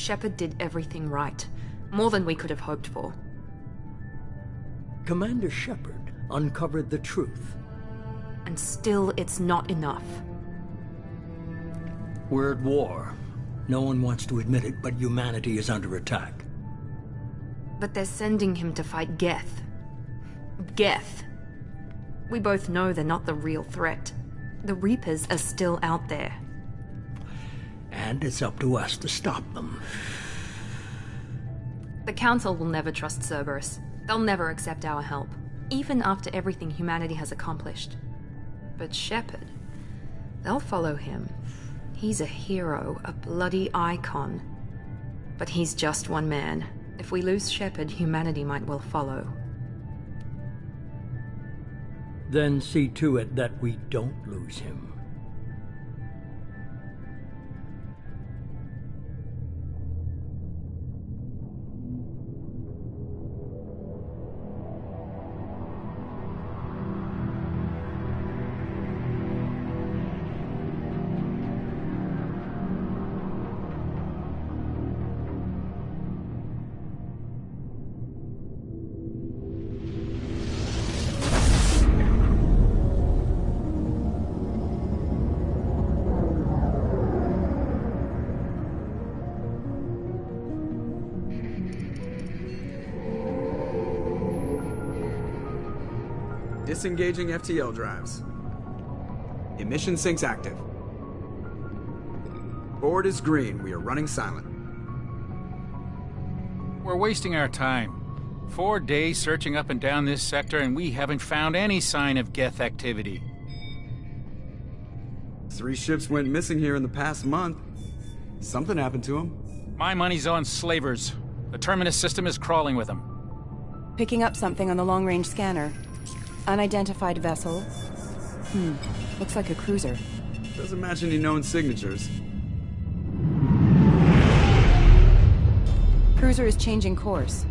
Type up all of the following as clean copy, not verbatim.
Shepard did everything right. More than we could have hoped for. Commander Shepard uncovered the truth. And still, it's not enough. We're at war. No one wants to admit it, but humanity is under attack. But they're sending him to fight Geth. Geth. We both know they're not the real threat. The Reapers are still out there. And it's up to us to stop them. The Council will never trust Cerberus. They'll never accept our help, even after everything humanity has accomplished. But Shepard, they'll follow him. He's a hero, a bloody icon. But he's just one man. If we lose Shepard, humanity might well follow. Then see to it that we don't lose him. Disengaging FTL drives. Emission sinks active. Board is green. We are running silent. We're wasting our time. 4 days searching up and down this sector, and we haven't found any sign of Geth activity. 3 ships went missing here in the past month. Something happened to them. My money's on slavers. The Terminus system is crawling with them. Picking up something on the long-range scanner. Unidentified vessel. Looks like a cruiser. Doesn't match any known signatures. Cruiser is changing course.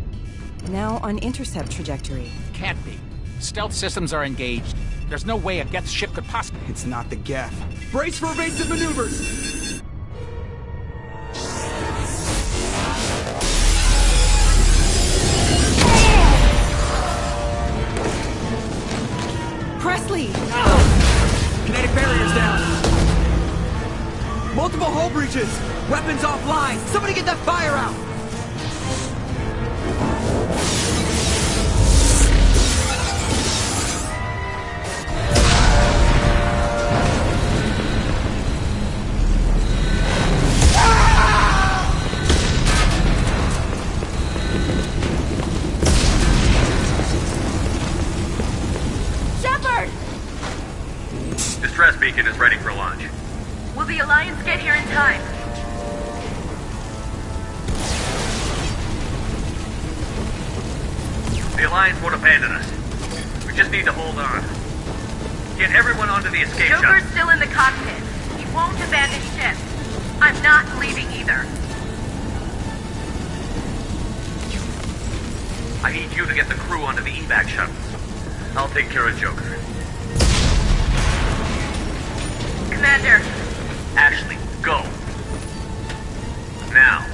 Now on intercept trajectory. Can't be. Stealth systems are engaged. There's no way a Geth ship could possibly... It's not the Geth. Brace for evasive maneuvers! Presley! Kinetic barriers down! Multiple hull breaches! Weapons offline! Somebody get that fire out! Distress beacon is ready for launch. Will the Alliance get here in time? The Alliance won't abandon us. We just need to hold on. Get everyone onto the escape shuttle. Joker's still in the cockpit. He won't abandon ship. I'm not leaving either. I need you to get the crew onto the evac shuttles. I'll take care of Joker. Commander. Ashley, go. Now.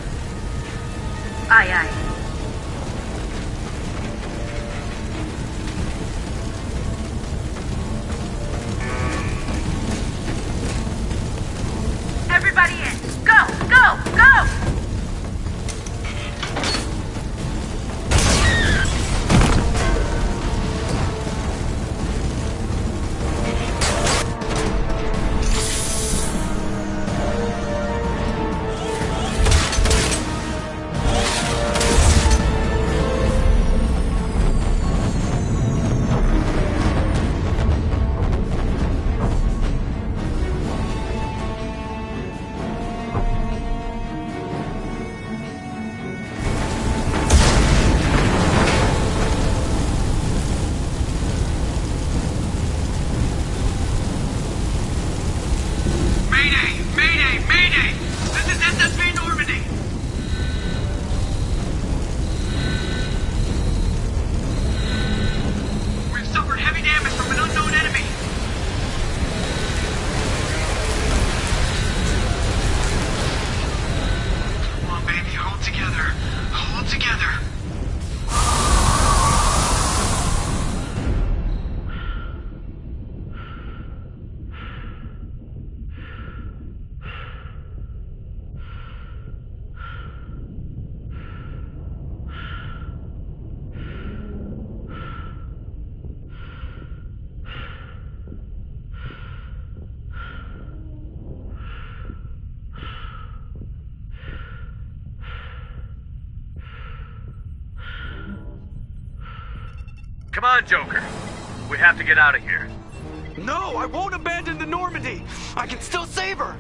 Aye, aye. Everybody in. Go, go, go! Mayday! This is SSV Normandy! We've suffered heavy damage from an unknown enemy! Come on, baby, Come on, Joker. We have to get out of here. No, I won't abandon the Normandy. I can still save her.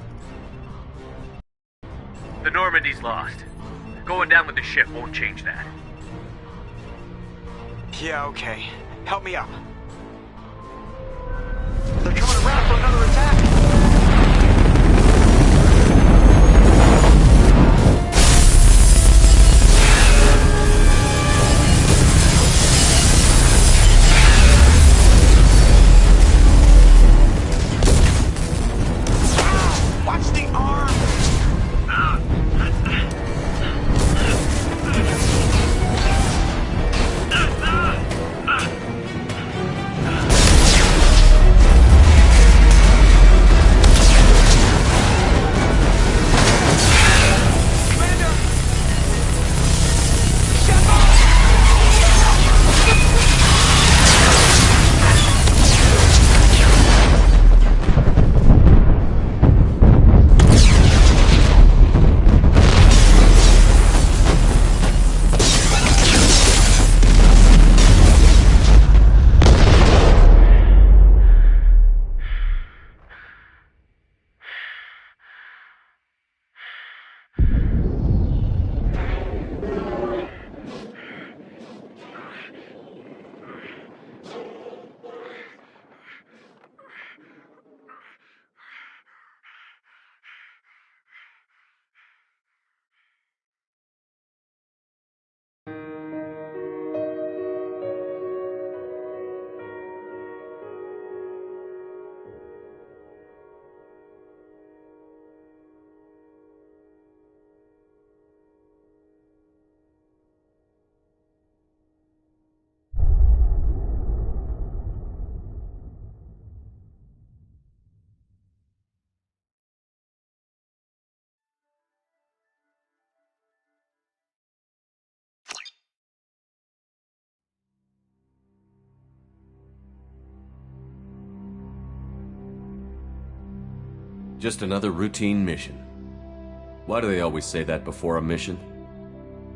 The Normandy's lost. Going down with the ship won't change that. Yeah, okay. Help me up. They're coming around for another attack. Just another routine mission. Why do they always say that before a mission?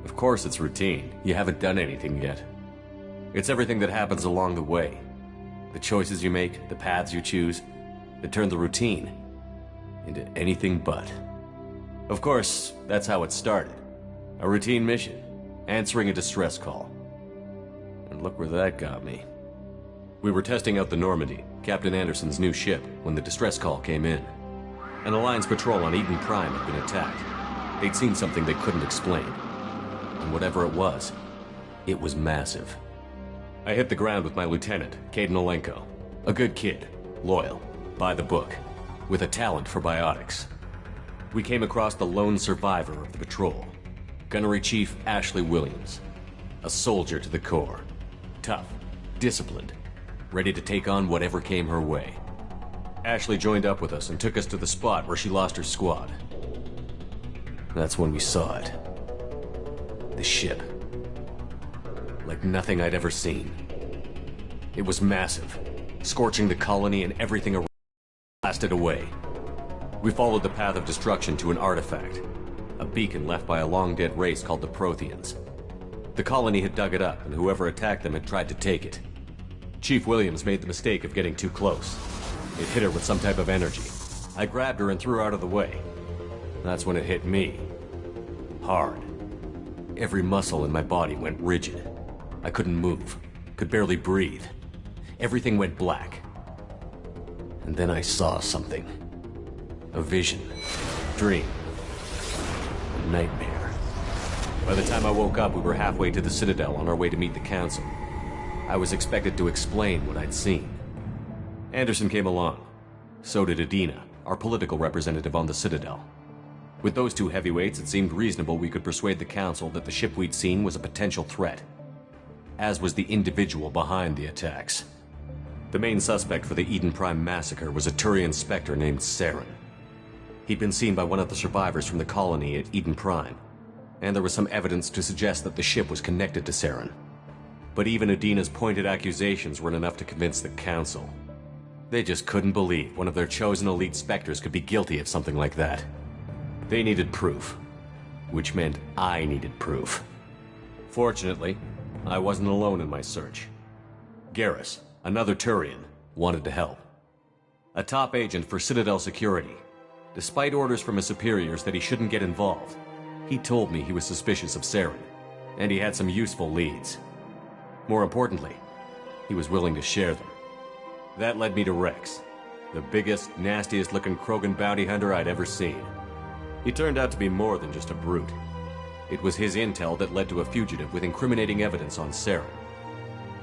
Of course it's routine. You haven't done anything yet. It's everything that happens along the way. The choices you make, the paths you choose, that turn the routine into anything but. Of course, that's how it started. A routine mission, answering a distress call. And look where that got me. We were testing out the Normandy, Captain Anderson's new ship, when the distress call came in. An Alliance patrol on Eden Prime had been attacked. They'd seen something they couldn't explain. And whatever it was massive. I hit the ground with my lieutenant, Caden Olenko. A good kid, loyal, by the book, with a talent for biotics. We came across the lone survivor of the patrol, Gunnery Chief Ashley Williams. A soldier to the core. Tough, disciplined, ready to take on whatever came her way. Ashley joined up with us and took us to the spot where she lost her squad. That's when we saw it. The ship. Like nothing I'd ever seen. It was massive, scorching the colony and everything around it, blasted away. We followed the path of destruction to an artifact, a beacon left by a long-dead race called the Protheans. The colony had dug it up, and whoever attacked them had tried to take it. Chief Williams made the mistake of getting too close. It hit her with some type of energy. I grabbed her and threw her out of the way. That's when it hit me. Hard. Every muscle in my body went rigid. I couldn't move, could barely breathe. Everything went black. And then I saw something. A vision. Dream. A nightmare. By the time I woke up, we were halfway to the Citadel on our way to meet the Council. I was expected to explain what I'd seen. Anderson came along. So did Adina, our political representative on the Citadel. With those two heavyweights, it seemed reasonable we could persuade the Council that the ship we'd seen was a potential threat. As was the individual behind the attacks. The main suspect for the Eden Prime massacre was a Turian Spectre named Saren. He'd been seen by one of the survivors from the colony at Eden Prime, and there was some evidence to suggest that the ship was connected to Saren. But even Adina's pointed accusations weren't enough to convince the Council. They just couldn't believe one of their chosen elite Spectres could be guilty of something like that. They needed proof, which meant I needed proof. Fortunately, I wasn't alone in my search. Garrus, another Turian, wanted to help. A top agent for Citadel Security. Despite orders from his superiors that he shouldn't get involved, he told me he was suspicious of Saren, and he had some useful leads. More importantly, he was willing to share them. That led me to Rex, the biggest, nastiest-looking Krogan bounty hunter I'd ever seen. He turned out to be more than just a brute. It was his intel that led to a fugitive with incriminating evidence on Saren.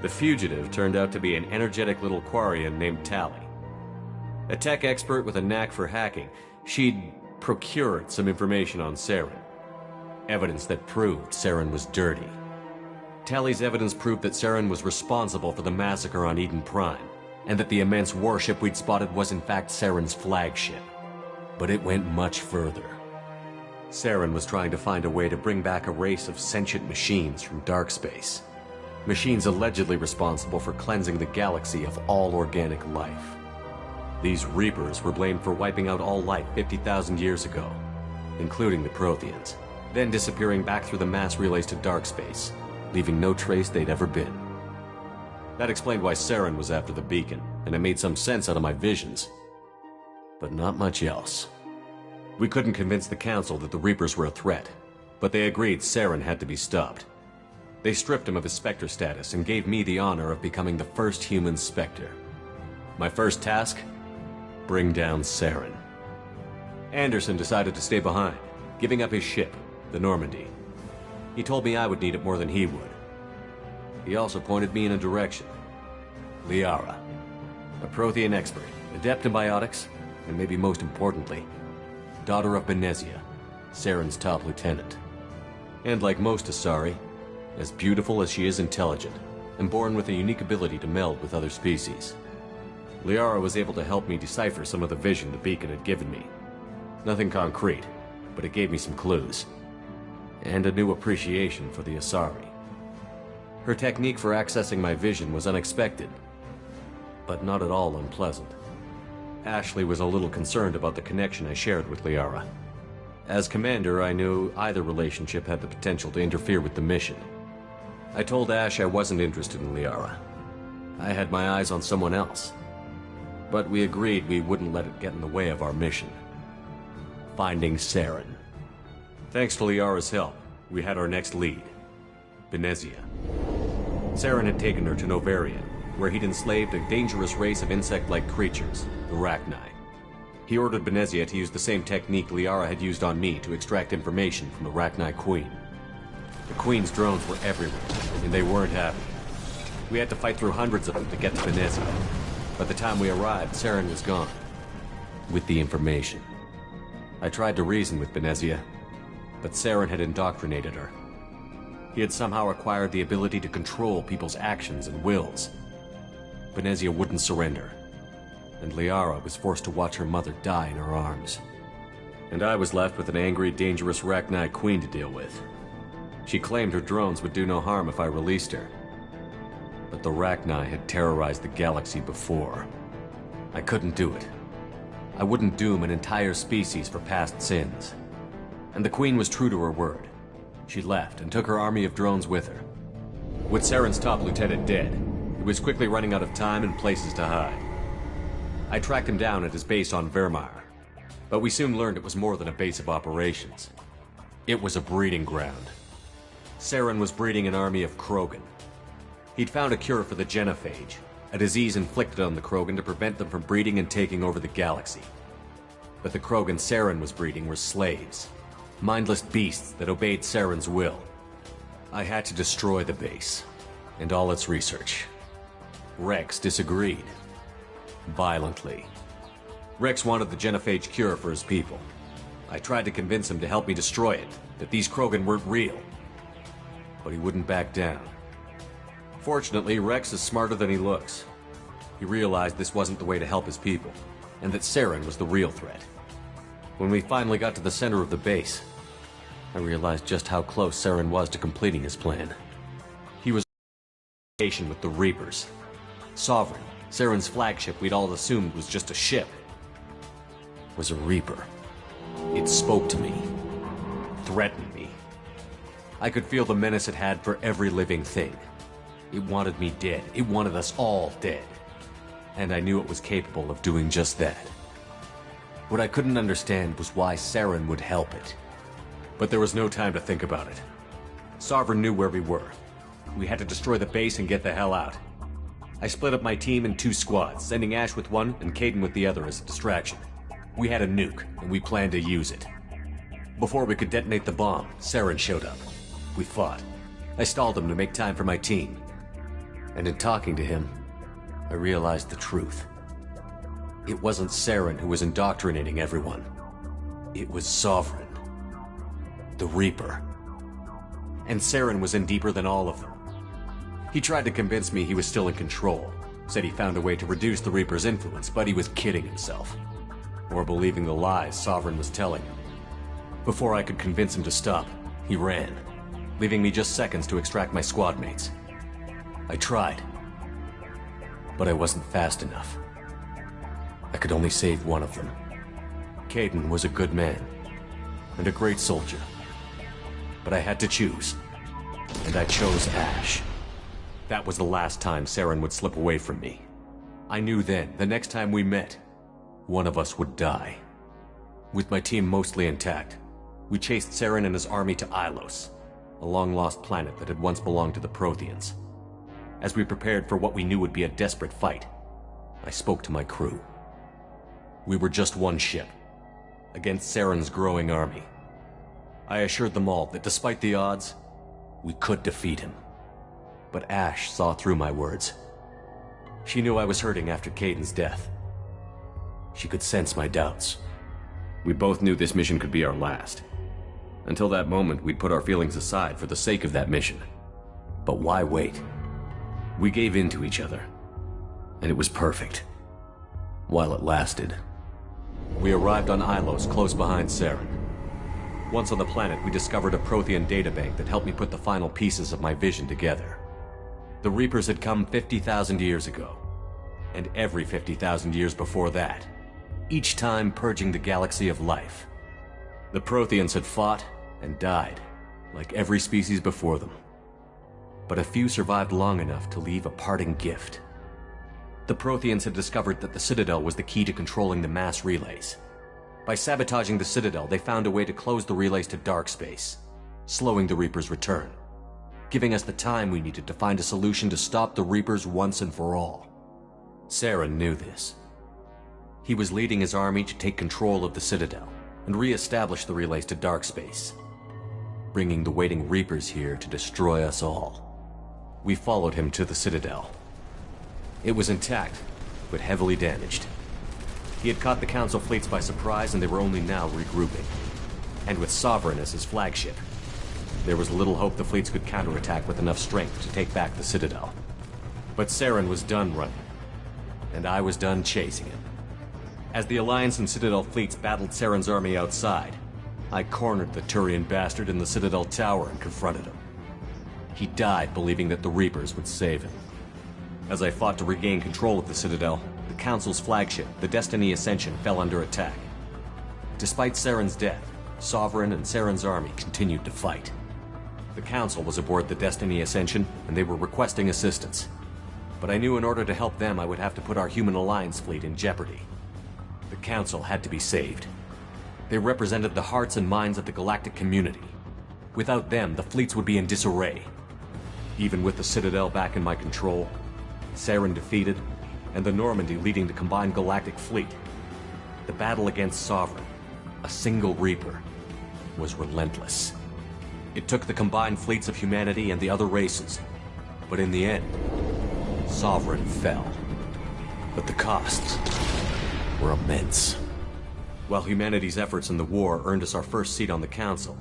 The fugitive turned out to be an energetic little Quarian named Tali. A tech expert with a knack for hacking, she'd procured some information on Saren. Evidence that proved Saren was dirty. Tali's evidence proved that Saren was responsible for the massacre on Eden Prime, and that the immense warship we'd spotted was in fact Saren's flagship. But it went much further. Saren was trying to find a way to bring back a race of sentient machines from dark space. Machines allegedly responsible for cleansing the galaxy of all organic life. These Reapers were blamed for wiping out all life 50,000 years ago, including the Protheans, then disappearing back through the mass relays to dark space, leaving no trace they'd ever been. That explained why Saren was after the beacon, and it made some sense out of my visions. But not much else. We couldn't convince the Council that the Reapers were a threat, but they agreed Saren had to be stopped. They stripped him of his Spectre status and gave me the honor of becoming the first human Spectre. My first task? Bring down Saren. Anderson decided to stay behind, giving up his ship, the Normandy. He told me I would need it more than he would. He also pointed me in a direction. Liara, a Prothean expert, adept in biotics, and maybe most importantly, daughter of Benezia, Saren's top lieutenant. And like most Asari, as beautiful as she is intelligent, and born with a unique ability to meld with other species. Liara was able to help me decipher some of the vision the beacon had given me. Nothing concrete, but it gave me some clues. And a new appreciation for the Asari. Her technique for accessing my vision was unexpected, but not at all unpleasant. Ashley was a little concerned about the connection I shared with Liara. As commander, I knew either relationship had the potential to interfere with the mission. I told Ash I wasn't interested in Liara. I had my eyes on someone else. But we agreed we wouldn't let it get in the way of our mission. Finding Saren. Thanks to Liara's help, we had our next lead. Benezia. Saren had taken her to Novarian, where he'd enslaved a dangerous race of insect-like creatures, the Rachni. He ordered Benezia to use the same technique Liara had used on me to extract information from the Rachni Queen. The Queen's drones were everywhere, and they weren't happy. We had to fight through hundreds of them to get to Benezia. By the time we arrived, Saren was gone. With the information. I tried to reason with Benezia, but Saren had indoctrinated her. He had somehow acquired the ability to control people's actions and wills. Benezia wouldn't surrender, and Liara was forced to watch her mother die in her arms. And I was left with an angry, dangerous Rachni Queen to deal with. She claimed her drones would do no harm if I released her. But the Rachni had terrorized the galaxy before. I couldn't do it. I wouldn't doom an entire species for past sins. And the Queen was true to her word. She left and took her army of drones with her. With Saren's top lieutenant dead, he was quickly running out of time and places to hide. I tracked him down at his base on Vermeer, but we soon learned it was more than a base of operations. It was a breeding ground. Saren was breeding an army of Krogan. He'd found a cure for the genophage, a disease inflicted on the Krogan to prevent them from breeding and taking over the galaxy. But the Krogan Saren was breeding were slaves, mindless beasts that obeyed Saren's will. I had to destroy the base, and all its research. Rex disagreed. Violently. Rex wanted the genophage cure for his people. I tried to convince him to help me destroy it, that these Krogan weren't real. But he wouldn't back down. Fortunately, Rex is smarter than he looks. He realized this wasn't the way to help his people, and that Saren was the real threat. When we finally got to the center of the base, I realized just how close Saren was to completing his plan. He was with the Reapers. Sovereign, Saren's flagship we'd all assumed was just a ship, was a Reaper. It spoke to me, threatened me. I could feel the menace it had for every living thing. It wanted me dead. It wanted us all dead. And I knew it was capable of doing just that. What I couldn't understand was why Saren would help it. But there was no time to think about it. Sovereign knew where we were. We had to destroy the base and get the hell out. I split up my team in 2 squads, sending Ash with one and Caden with the other as a distraction. We had a nuke, and we planned to use it. Before we could detonate the bomb, Saren showed up. We fought. I stalled him to make time for my team. And in talking to him, I realized the truth. It wasn't Saren who was indoctrinating everyone. It was Sovereign. The Reaper. And Saren was in deeper than all of them. He tried to convince me he was still in control. Said he found a way to reduce the Reaper's influence, but he was kidding himself. Or believing the lies Sovereign was telling him. Before I could convince him to stop, he ran, leaving me just seconds to extract my squad mates. I tried, but I wasn't fast enough. I could only save one of them. Caden was a good man, and a great soldier. But I had to choose, and I chose Ash. That was the last time Saren would slip away from me. I knew then, the next time we met, one of us would die. With my team mostly intact, we chased Saren and his army to Ilos, a long-lost planet that had once belonged to the Protheans. As we prepared for what we knew would be a desperate fight, I spoke to my crew. We were just one ship, against Saren's growing army. I assured them all that despite the odds, we could defeat him. But Ash saw through my words. She knew I was hurting after Caden's death. She could sense my doubts. We both knew this mission could be our last. Until that moment, we'd put our feelings aside for the sake of that mission. But why wait? We gave in to each other, and it was perfect. While it lasted. We arrived on Ilos, close behind Saren. Once on the planet, we discovered a Prothean databank that helped me put the final pieces of my vision together. The Reapers had come 50,000 years ago, and every 50,000 years before that, each time purging the galaxy of life. The Protheans had fought and died, like every species before them. But a few survived long enough to leave a parting gift. The Protheans had discovered that the Citadel was the key to controlling the mass relays. By sabotaging the Citadel, they found a way to close the relays to dark space, slowing the Reapers' return, giving us the time we needed to find a solution to stop the Reapers once and for all. Saren knew this. He was leading his army to take control of the Citadel and re-establish the relays to dark space, bringing the waiting Reapers here to destroy us all. We followed him to the Citadel. It was intact, but heavily damaged. He had caught the Council fleets by surprise, and they were only now regrouping. And with Sovereign as his flagship, there was little hope the fleets could counterattack with enough strength to take back the Citadel. But Saren was done running, and I was done chasing him. As the Alliance and Citadel fleets battled Saren's army outside, I cornered the Turian bastard in the Citadel tower and confronted him. He died believing that the Reapers would save him. As I fought to regain control of the Citadel, the Council's flagship, the Destiny Ascension, fell under attack. Despite Saren's death, Sovereign and Saren's army continued to fight. The Council was aboard the Destiny Ascension, and they were requesting assistance. But I knew in order to help them, I would have to put our human Alliance fleet in jeopardy. The Council had to be saved. They represented the hearts and minds of the galactic community. Without them, the fleets would be in disarray. Even with the Citadel back in my control, Saren defeated, and the Normandy leading the combined galactic fleet, the battle against Sovereign, a single Reaper, was relentless. It took the combined fleets of humanity and the other races, but in the end, Sovereign fell. But the costs were immense. While humanity's efforts in the war earned us our first seat on the Council,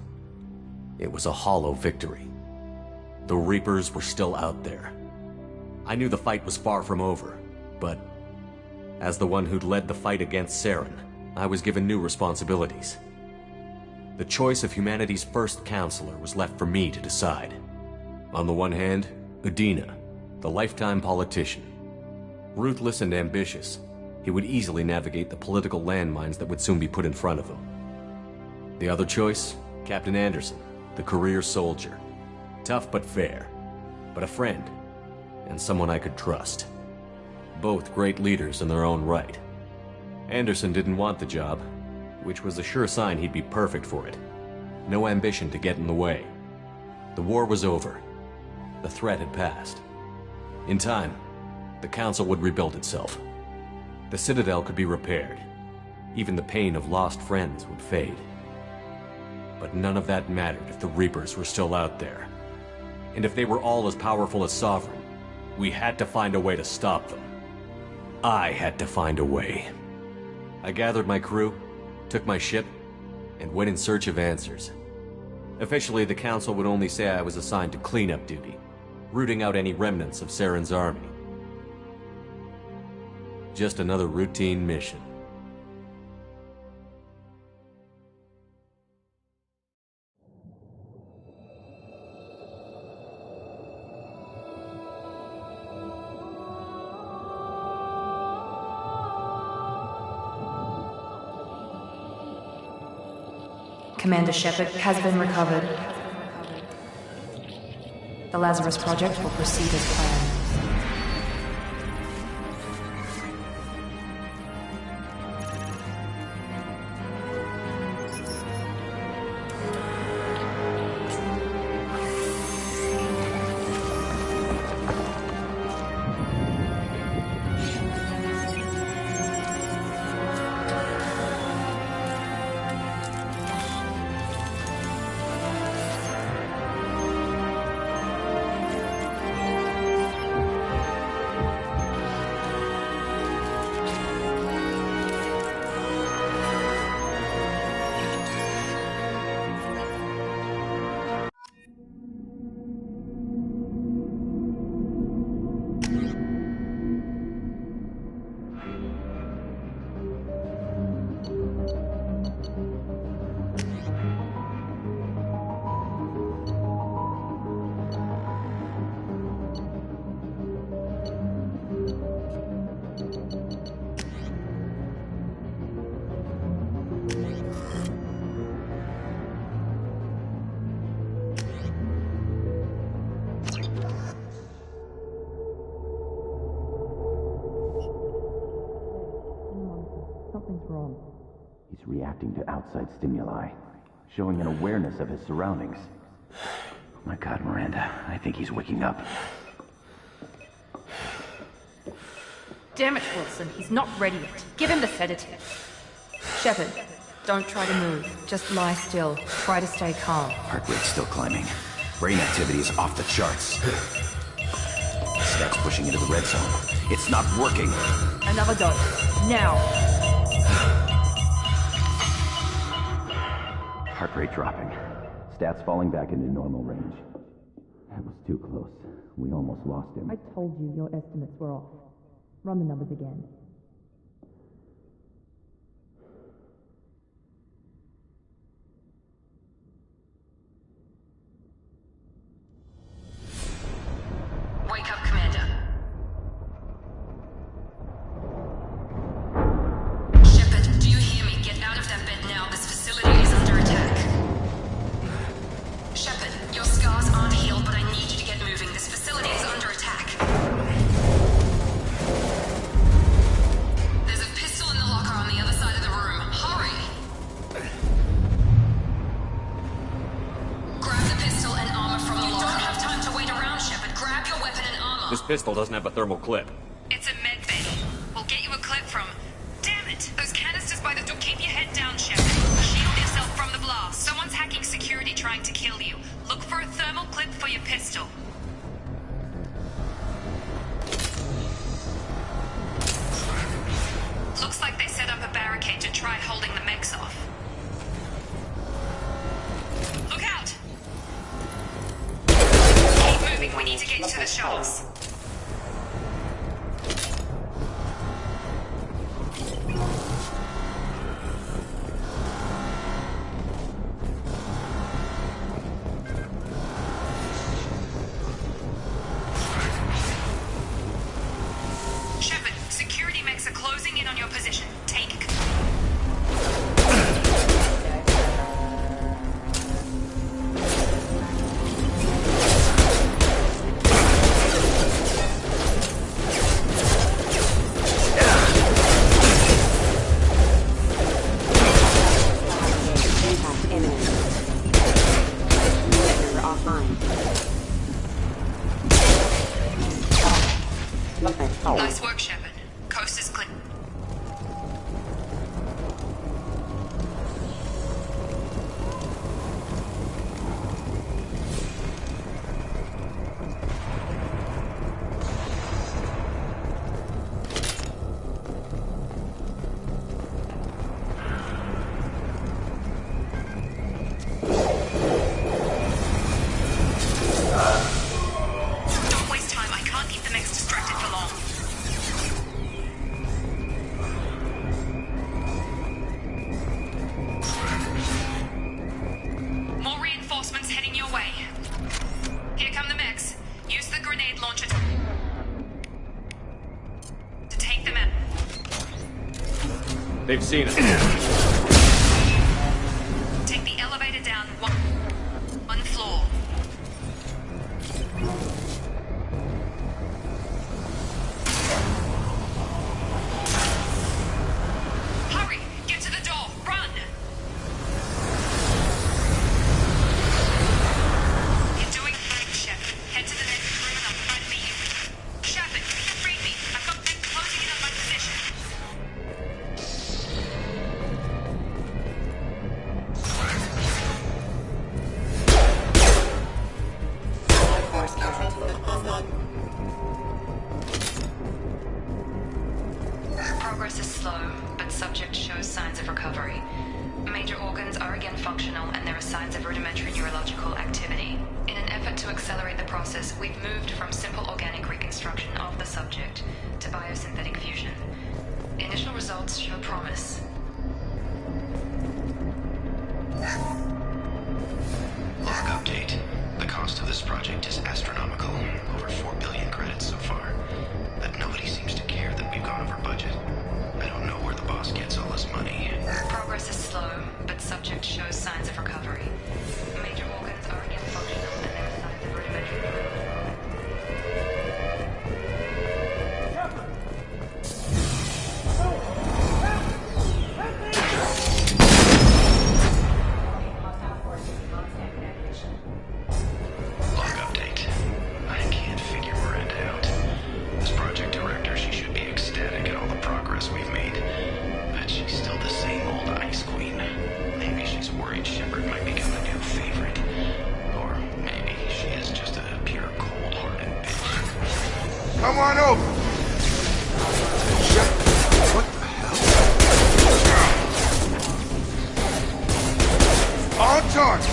it was a hollow victory. The Reapers were still out there. I knew the fight was far from over, but as the one who'd led the fight against Saren, I was given new responsibilities. The choice of humanity's first counselor was left for me to decide. On the one hand, Udina, the lifetime politician. Ruthless and ambitious, he would easily navigate the political landmines that would soon be put in front of him. The other choice, Captain Anderson, the career soldier. Tough but fair, but a friend, and someone I could trust. Both great leaders in their own right. Anderson didn't want the job, which was a sure sign he'd be perfect for it. No ambition to get in the way. The war was over. The threat had passed. In time, the Council would rebuild itself. The Citadel could be repaired. Even the pain of lost friends would fade. But none of that mattered if the Reapers were still out there. And if they were all as powerful as Sovereign, we had to find a way to stop them. I had to find a way. I gathered my crew, took my ship, and went in search of answers. Officially, the Council would only say I was assigned to cleanup duty, rooting out any remnants of Saren's army. Just another routine mission. Commander Shepard has been recovered. The Lazarus Project will proceed as planned. Something's wrong. He's reacting to outside stimuli, showing an awareness of his surroundings. Oh my God, Miranda, I think he's waking up. Damn it, Wilson, he's not ready yet. Give him the sedative. Shepard, don't try to move. Just lie still. Try to stay calm. Heart rate's still climbing. Brain activity is off the charts. Stats pushing into the red zone. It's not working. Another dose. Now. Heart rate dropping. Stats falling back into normal range. That was too close. We almost lost him. I told you your estimates were off. Run the numbers again. Wake up, Commander. Shepard, do you hear me? Get out of that bed now. This facility is under attack. Shepard, your scars aren't healed, but I need you to get moving. This facility is under attack. There's a pistol in the locker on the other side of the room. Hurry! Grab the pistol and armor from the locker. You don't have time to wait around, Shepard. Grab your weapon and armor. This pistol doesn't have a thermal clip. It's a med bay. We'll get you a clip from... Damn it! Those canisters by the door. Keep your head down, Shepard. Shield yourself from the blast. Someone's hacking security trying to kill you. Look for a thermal clip for your pistol. Looks like they set up a barricade to try holding the mechs off. Look out! Keep moving. We need to get to the shuttles. Shepard, security mechs are closing in on your position. Take control. They've seen us. Take the elevator down one floor. Hurry! Get to the door! Run! You're doing great, Shep. Head to the next room and I'll try to meet you. Shepard, read me. I've got them closing in on my position. Progress is slow, but subject shows signs of recovery. Major organs are again functional, and there are signs of rudimentary neurological activity. In an effort to accelerate the process, we've moved from simple organic reconstruction of the subject to biosynthetic fusion. Initial results show promise. Log update. The cost of this project is astronomical. Over 4 billion credits so far. But nobody seems to care that we've gone over budget. I don't know where the boss gets all this money. Progress is slow, but subject shows signs of recovery. Major organs are again functional, and there are signs of rudimentary neurological. Log update. I can't figure Miranda out. As project director, she should be ecstatic at all the progress we've made. But she's still the same old ice queen. Maybe she's worried Shepard might become a new favorite. Or maybe she is just a pure cold-hearted bitch. Come on over! What the hell? On target!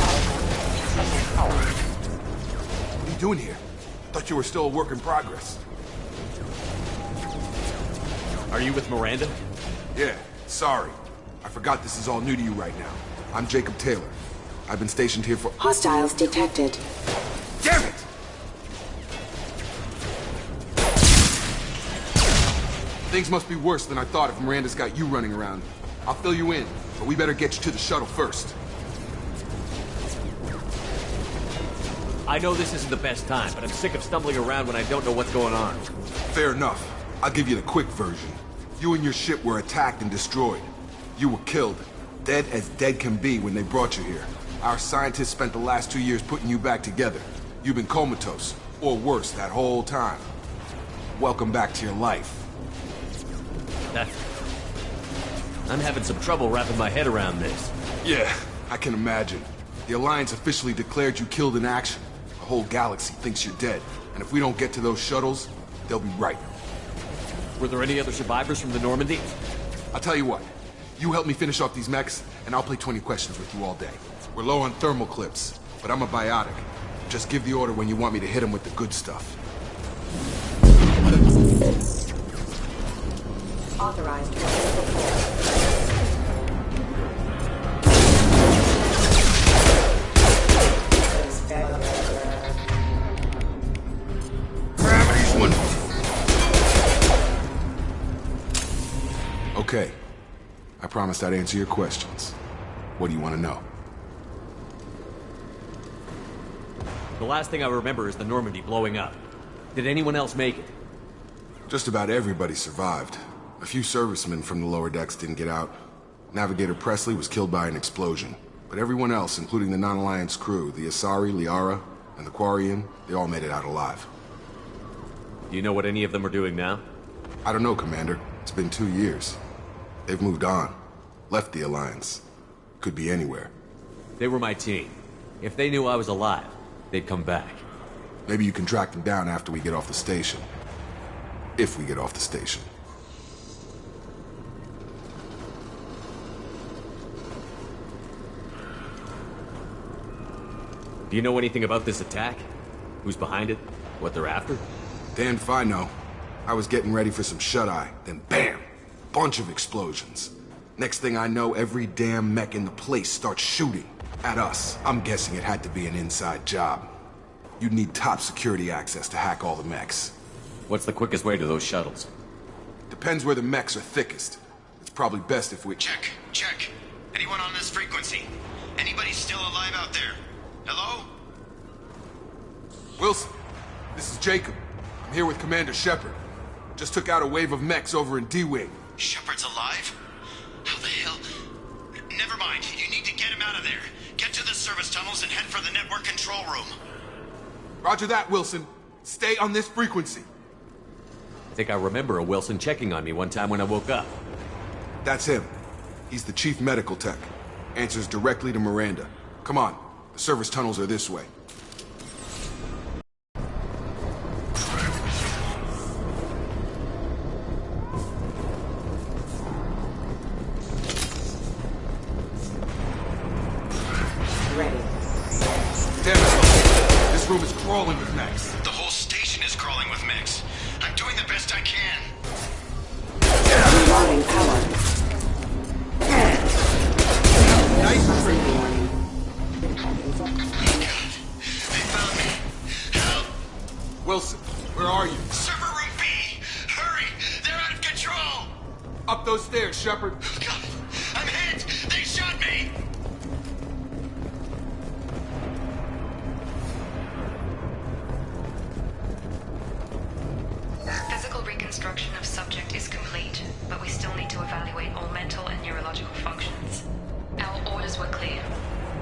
What are you doing here? Thought you were still a work in progress. Are you with Miranda? Yeah, sorry. I forgot this is all new to you right now. I'm Jacob Taylor. I've been stationed here for— Hostiles detected. Damn it! Things must be worse than I thought if Miranda's got you running around. I'll fill you in, but we better get you to the shuttle first. I know this isn't the best time, but I'm sick of stumbling around when I don't know what's going on. Fair enough. I'll give you the quick version. You and your ship were attacked and destroyed. You were killed. Dead as dead can be when they brought you here. Our scientists spent the last 2 years putting you back together. You've been comatose, or worse, that whole time. Welcome back to your life. I'm having some trouble wrapping my head around this. Yeah, I can imagine. The Alliance officially declared you killed in action. The whole galaxy thinks you're dead. And if we don't get to those shuttles, they'll be right. Were there any other survivors from the Normandy? I'll tell you what. You help me finish off these mechs, and I'll play 20 questions with you all day. We're low on thermal clips, but I'm a biotic. Just give the order when you want me to hit them with the good stuff. Authorized for report. Gravity's one. Okay. I promised I'd answer your questions. What do you want to know? The last thing I remember is the Normandy blowing up. Did anyone else make it? Just about everybody survived. A few servicemen from the lower decks didn't get out. Navigator Presley was killed by an explosion. But everyone else, including the non-Alliance crew, the Asari, Liara, and the Quarian, they all made it out alive. Do you know what any of them are doing now? I don't know, Commander. It's been 2 years. They've moved on. Left the Alliance. Could be anywhere. They were my team. If they knew I was alive, they'd come back. Maybe you can track them down after we get off the station. If we get off the station. Do you know anything about this attack? Who's behind it? What they're after? Damned if I know. I was getting ready for some shut-eye, then bam! Bunch of explosions. Next thing I know, every damn mech in the place starts shooting. At us. I'm guessing it had to be an inside job. You'd need top security access to hack all the mechs. What's the quickest way to those shuttles? Depends where the mechs are thickest. It's probably best if we... Check. Anyone on this frequency? Anybody still alive out there? Hello? Wilson, this is Jacob. I'm here with Commander Shepard. Just took out a wave of mechs over in D-Wing. Shepard's alive? How the hell? Never mind. You need to get him out of there. Get to the service tunnels and head for the network control room. Roger that, Wilson. Stay on this frequency. I think I remember a Wilson checking on me one time when I woke up. That's him. He's the chief medical tech. Answers directly to Miranda. Come on. The service tunnels are this way. Ready. Damn it. This room is crawling with mechs. The whole station is crawling with mechs. I'm doing the best I can. Reloading power. Nice trick. They found me. Help! Wilson, where are you? Server room B! Hurry! They're out of control! Up those stairs, Shepard. God, I'm hit! They shot me! Physical reconstruction of subject is complete, but we still need to evaluate all mental and neurological functions. Our orders were clear.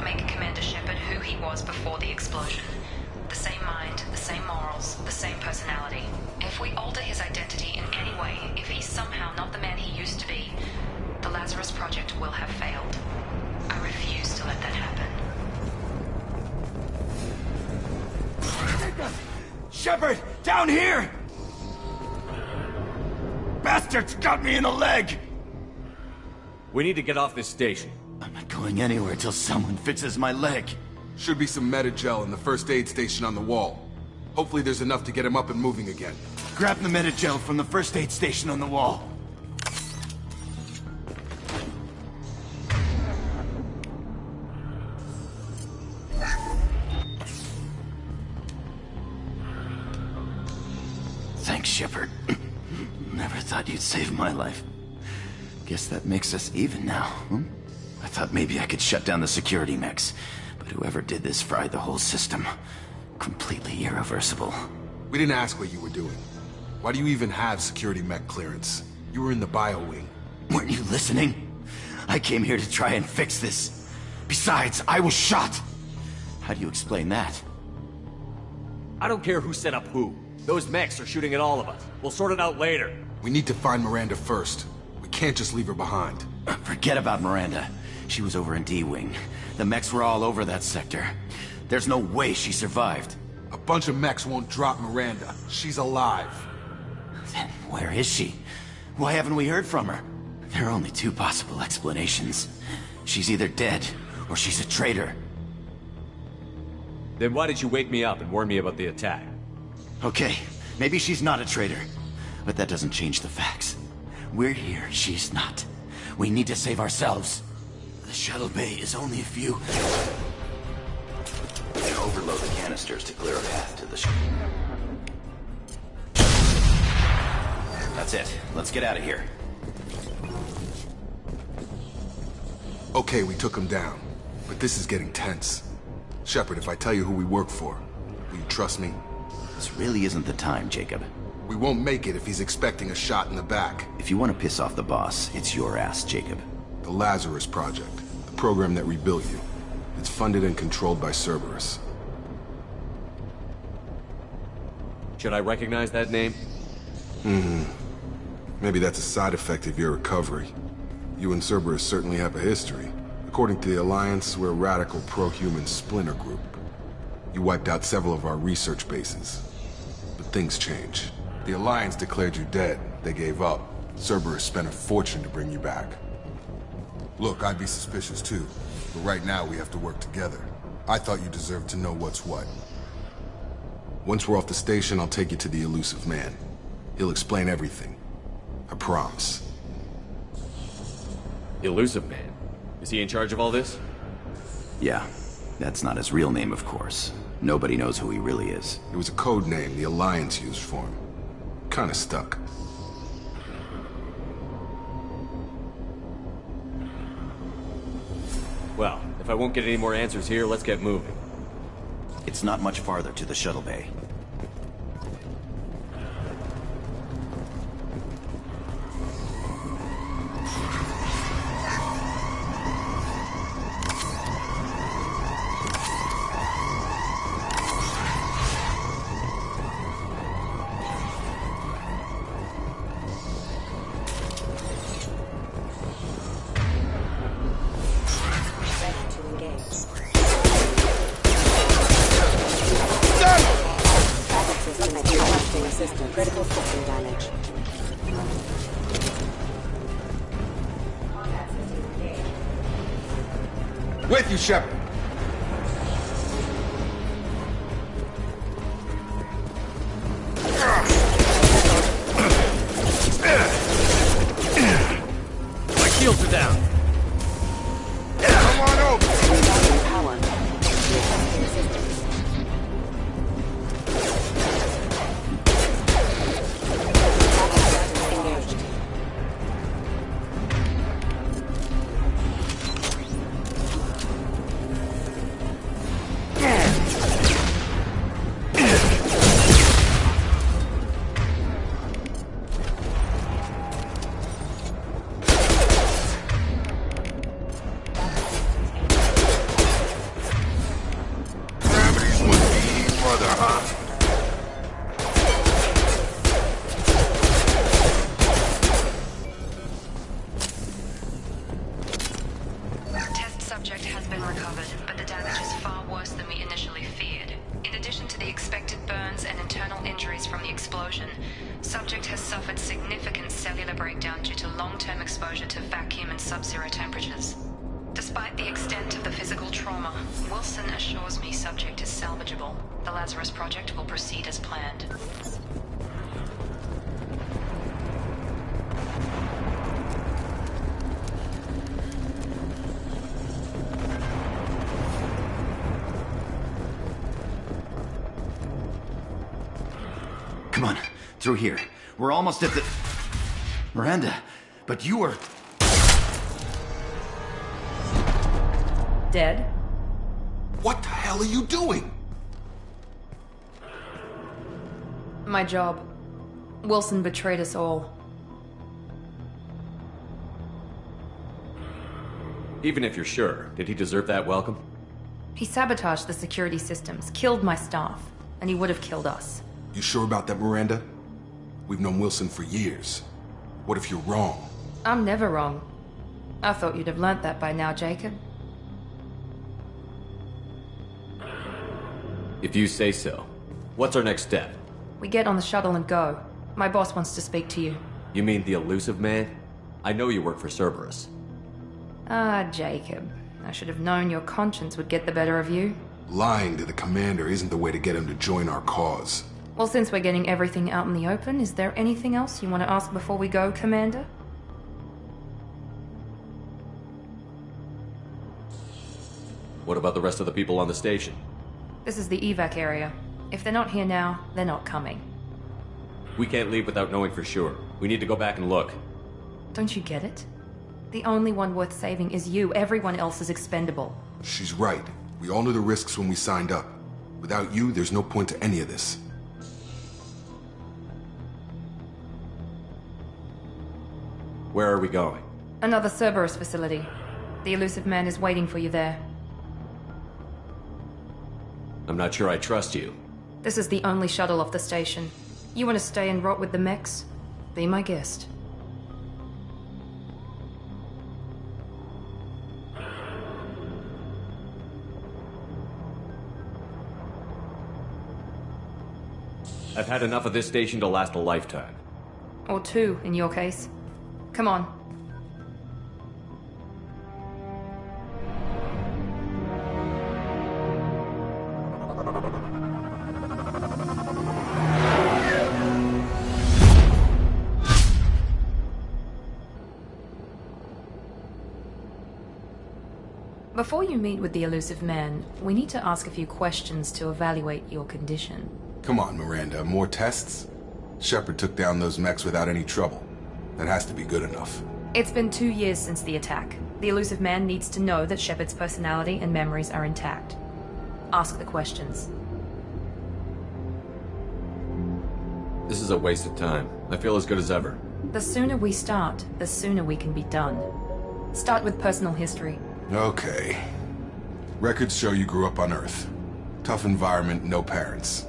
Make Commander Shepard who he was before the explosion. The same mind, the same morals, the same personality. If we alter his identity in any way, if he's somehow not the man he used to be, the Lazarus Project will have failed. I refuse to let that happen. Shepard! Down here! Bastards got me in the leg! We need to get off this station. I'm not going anywhere till someone fixes my leg. Should be some Metagel in the first aid station on the wall. Hopefully there's enough to get him up and moving again. Grab the Metagel from the first aid station on the wall. Thanks, Shepard. Never thought you'd save my life. Guess that makes us even now, hmm? I thought maybe I could shut down the security mechs, but whoever did this fried the whole system. Completely irreversible. We didn't ask what you were doing. Why do you even have security mech clearance? You were in the bio wing. Weren't you listening? I came here to try and fix this. Besides, I was shot. How do you explain that? I don't care who set up who. Those mechs are shooting at all of us. We'll sort it out later. We need to find Miranda first. We can't just leave her behind. Forget about Miranda. She was over in D-Wing. The mechs were all over that sector. There's no way she survived. A bunch of mechs won't drop Miranda. She's alive. Then where is she? Why haven't we heard from her? There are only two possible explanations. She's either dead, or she's a traitor. Then why did you wake me up and warn me about the attack? Okay, maybe she's not a traitor. But that doesn't change the facts. We're here, she's not. We need to save ourselves. The shuttle bay is only a few... Overload the canisters to clear a path to the ship. That's it. Let's get out of here. Okay, we took him down. But this is getting tense. Shepard, if I tell you who we work for, will you trust me? This really isn't the time, Jacob. We won't make it if he's expecting a shot in the back. If you want to piss off the boss, it's your ass, Jacob. The Lazarus Project. The program that rebuilt you. It's funded and controlled by Cerberus. Should I recognize that name? Maybe that's a side effect of your recovery. You and Cerberus certainly have a history. According to the Alliance, we're a radical pro-human splinter group. You wiped out several of our research bases. But things change. The Alliance declared you dead. They gave up. Cerberus spent a fortune to bring you back. Look, I'd be suspicious too. But right now we have to work together. I thought you deserved to know what's what. Once we're off the station, I'll take you to the elusive man. He'll explain everything. I promise. Elusive Man? Is he in charge of all this? Yeah. That's not his real name, of course. Nobody knows who he really is. It was a code name the Alliance used for him. Kinda stuck. Well, if I won't get any more answers here, let's get moving. It's not much farther to the shuttle bay. Critical system damage. With you, Shepard. My shields are down. Come on over. Power. Requesting assistance. Engaged. Gravity's with me, brother, huh? Test subject has been recovered, but the damage is far worse than we initially feared. In addition to the expected burns and internal injuries from the explosion, subject has suffered significant cellular breakdown due to long-term exposure to vacuum and sub-zero temperatures. Despite the extent of the physical trauma, Wilson assures me subject is salvageable. The Lazarus Project will proceed as planned. Come on, through here. We're almost at the... Miranda, but you are... Dead? What the hell are you doing? My job. Wilson betrayed us all. Even if you're sure, did he deserve that welcome? He sabotaged the security systems, killed my staff, and he would have killed us. You sure about that, Miranda? We've known Wilson for years. What if you're wrong? I'm never wrong. I thought you'd have learnt that by now, Jacob. If you say so. What's our next step? We get on the shuttle and go. My boss wants to speak to you. You mean the elusive man? I know you work for Cerberus. Ah, Jacob. I should have known your conscience would get the better of you. Lying to the commander isn't the way to get him to join our cause. Well, since we're getting everything out in the open, is there anything else you want to ask before we go, Commander? What about the rest of the people on the station? This is the evac area. If they're not here now, they're not coming. We can't leave without knowing for sure. We need to go back and look. Don't you get it? The only one worth saving is you. Everyone else is expendable. She's right. We all knew the risks when we signed up. Without you, there's no point to any of this. Where are we going? Another Cerberus facility. The elusive man is waiting for you there. I'm not sure I trust you. This is the only shuttle off the station. You want to stay and rot with the mechs? Be my guest. I've had enough of this station to last a lifetime. Or two, in your case. Come on. Before you meet with the elusive man, we need to ask a few questions to evaluate your condition. Come on, Miranda. More tests? Shepard took down those mechs without any trouble. That has to be good enough. It's been 2 years since the attack. The elusive man needs to know that Shepard's personality and memories are intact. Ask the questions. This is a waste of time. I feel as good as ever. The sooner we start, the sooner we can be done. Start with personal history. Okay. Records show you grew up on Earth. Tough environment, no parents.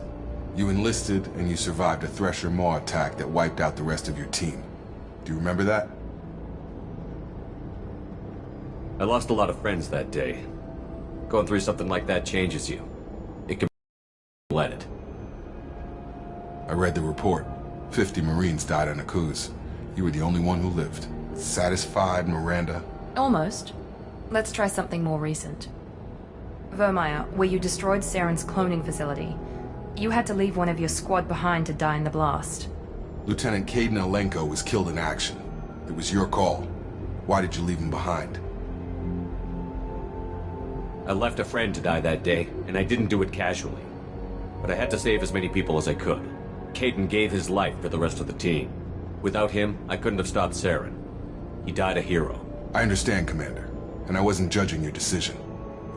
You enlisted and you survived a Thresher Maw attack that wiped out the rest of your team. Do you remember that? I lost a lot of friends that day. Going through something like that changes you. It can let it. I read the report. 50 Marines died on a cruise. You were the only one who lived. Satisfied, Miranda? Almost. Let's try something more recent. Vermeer, where you destroyed Saren's cloning facility, you had to leave one of your squad behind to die in the blast. Lieutenant Caden Alenko was killed in action. It was your call. Why did you leave him behind? I left a friend to die that day, and I didn't do it casually. But I had to save as many people as I could. Caden gave his life for the rest of the team. Without him, I couldn't have stopped Saren. He died a hero. I understand, Commander, and I wasn't judging your decision.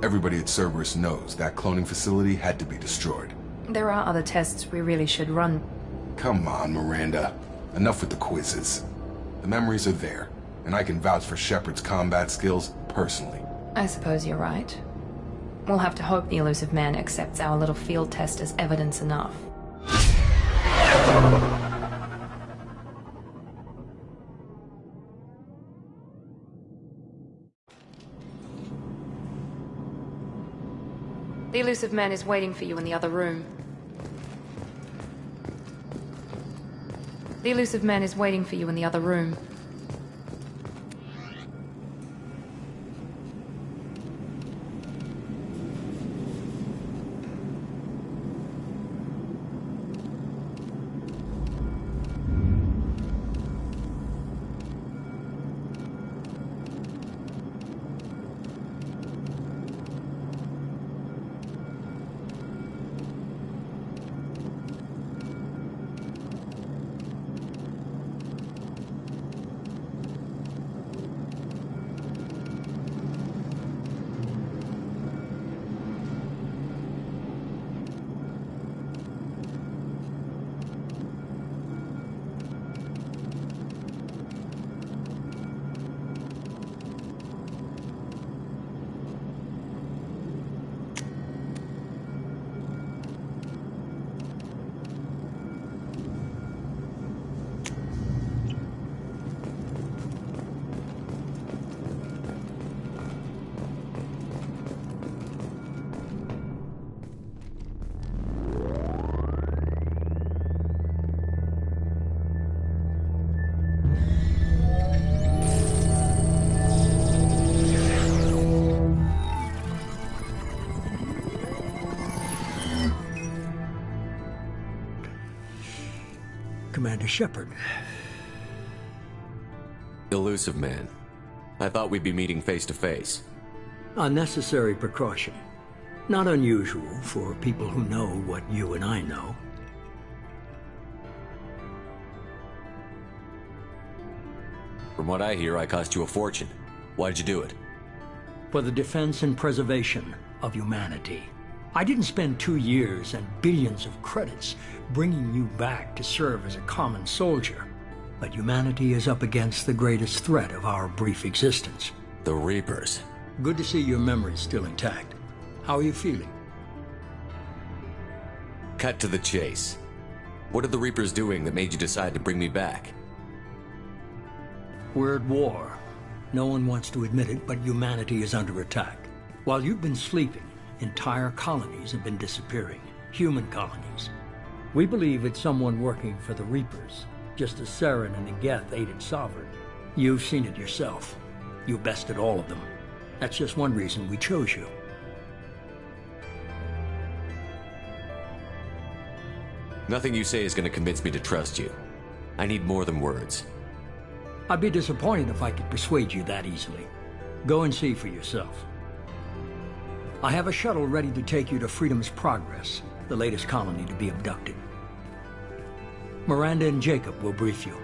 Everybody at Cerberus knows that cloning facility had to be destroyed. There are other tests we really should run. Come on, Miranda. Enough with the quizzes. The memories are there, and I can vouch for Shepard's combat skills personally. I suppose you're right. We'll have to hope the elusive man accepts our little field test as evidence enough. The elusive man is waiting for you in the other room. The elusive man is waiting for you in the other room. Commander Shepard. Elusive man. I thought we'd be meeting face to face. A necessary precaution. Not unusual for people who know what you and I know. From what I hear, I cost you a fortune. Why'd you do it? For the defense and preservation of humanity. I didn't spend 2 years and billions of credits bringing you back to serve as a common soldier. But humanity is up against the greatest threat of our brief existence. The Reapers. Good to see your memory's still intact. How are you feeling? Cut to the chase. What are the Reapers doing that made you decide to bring me back? We're at war. No one wants to admit it, but humanity is under attack. While you've been sleeping, entire colonies have been disappearing. Human colonies. We believe it's someone working for the Reapers, just as Saren and the Geth aided Sovereign. You've seen it yourself. You bested all of them. That's just one reason we chose you. Nothing you say is going to convince me to trust you. I need more than words. I'd be disappointed if I could persuade you that easily. Go and see for yourself. I have a shuttle ready to take you to Freedom's Progress, the latest colony to be abducted. Miranda and Jacob will brief you.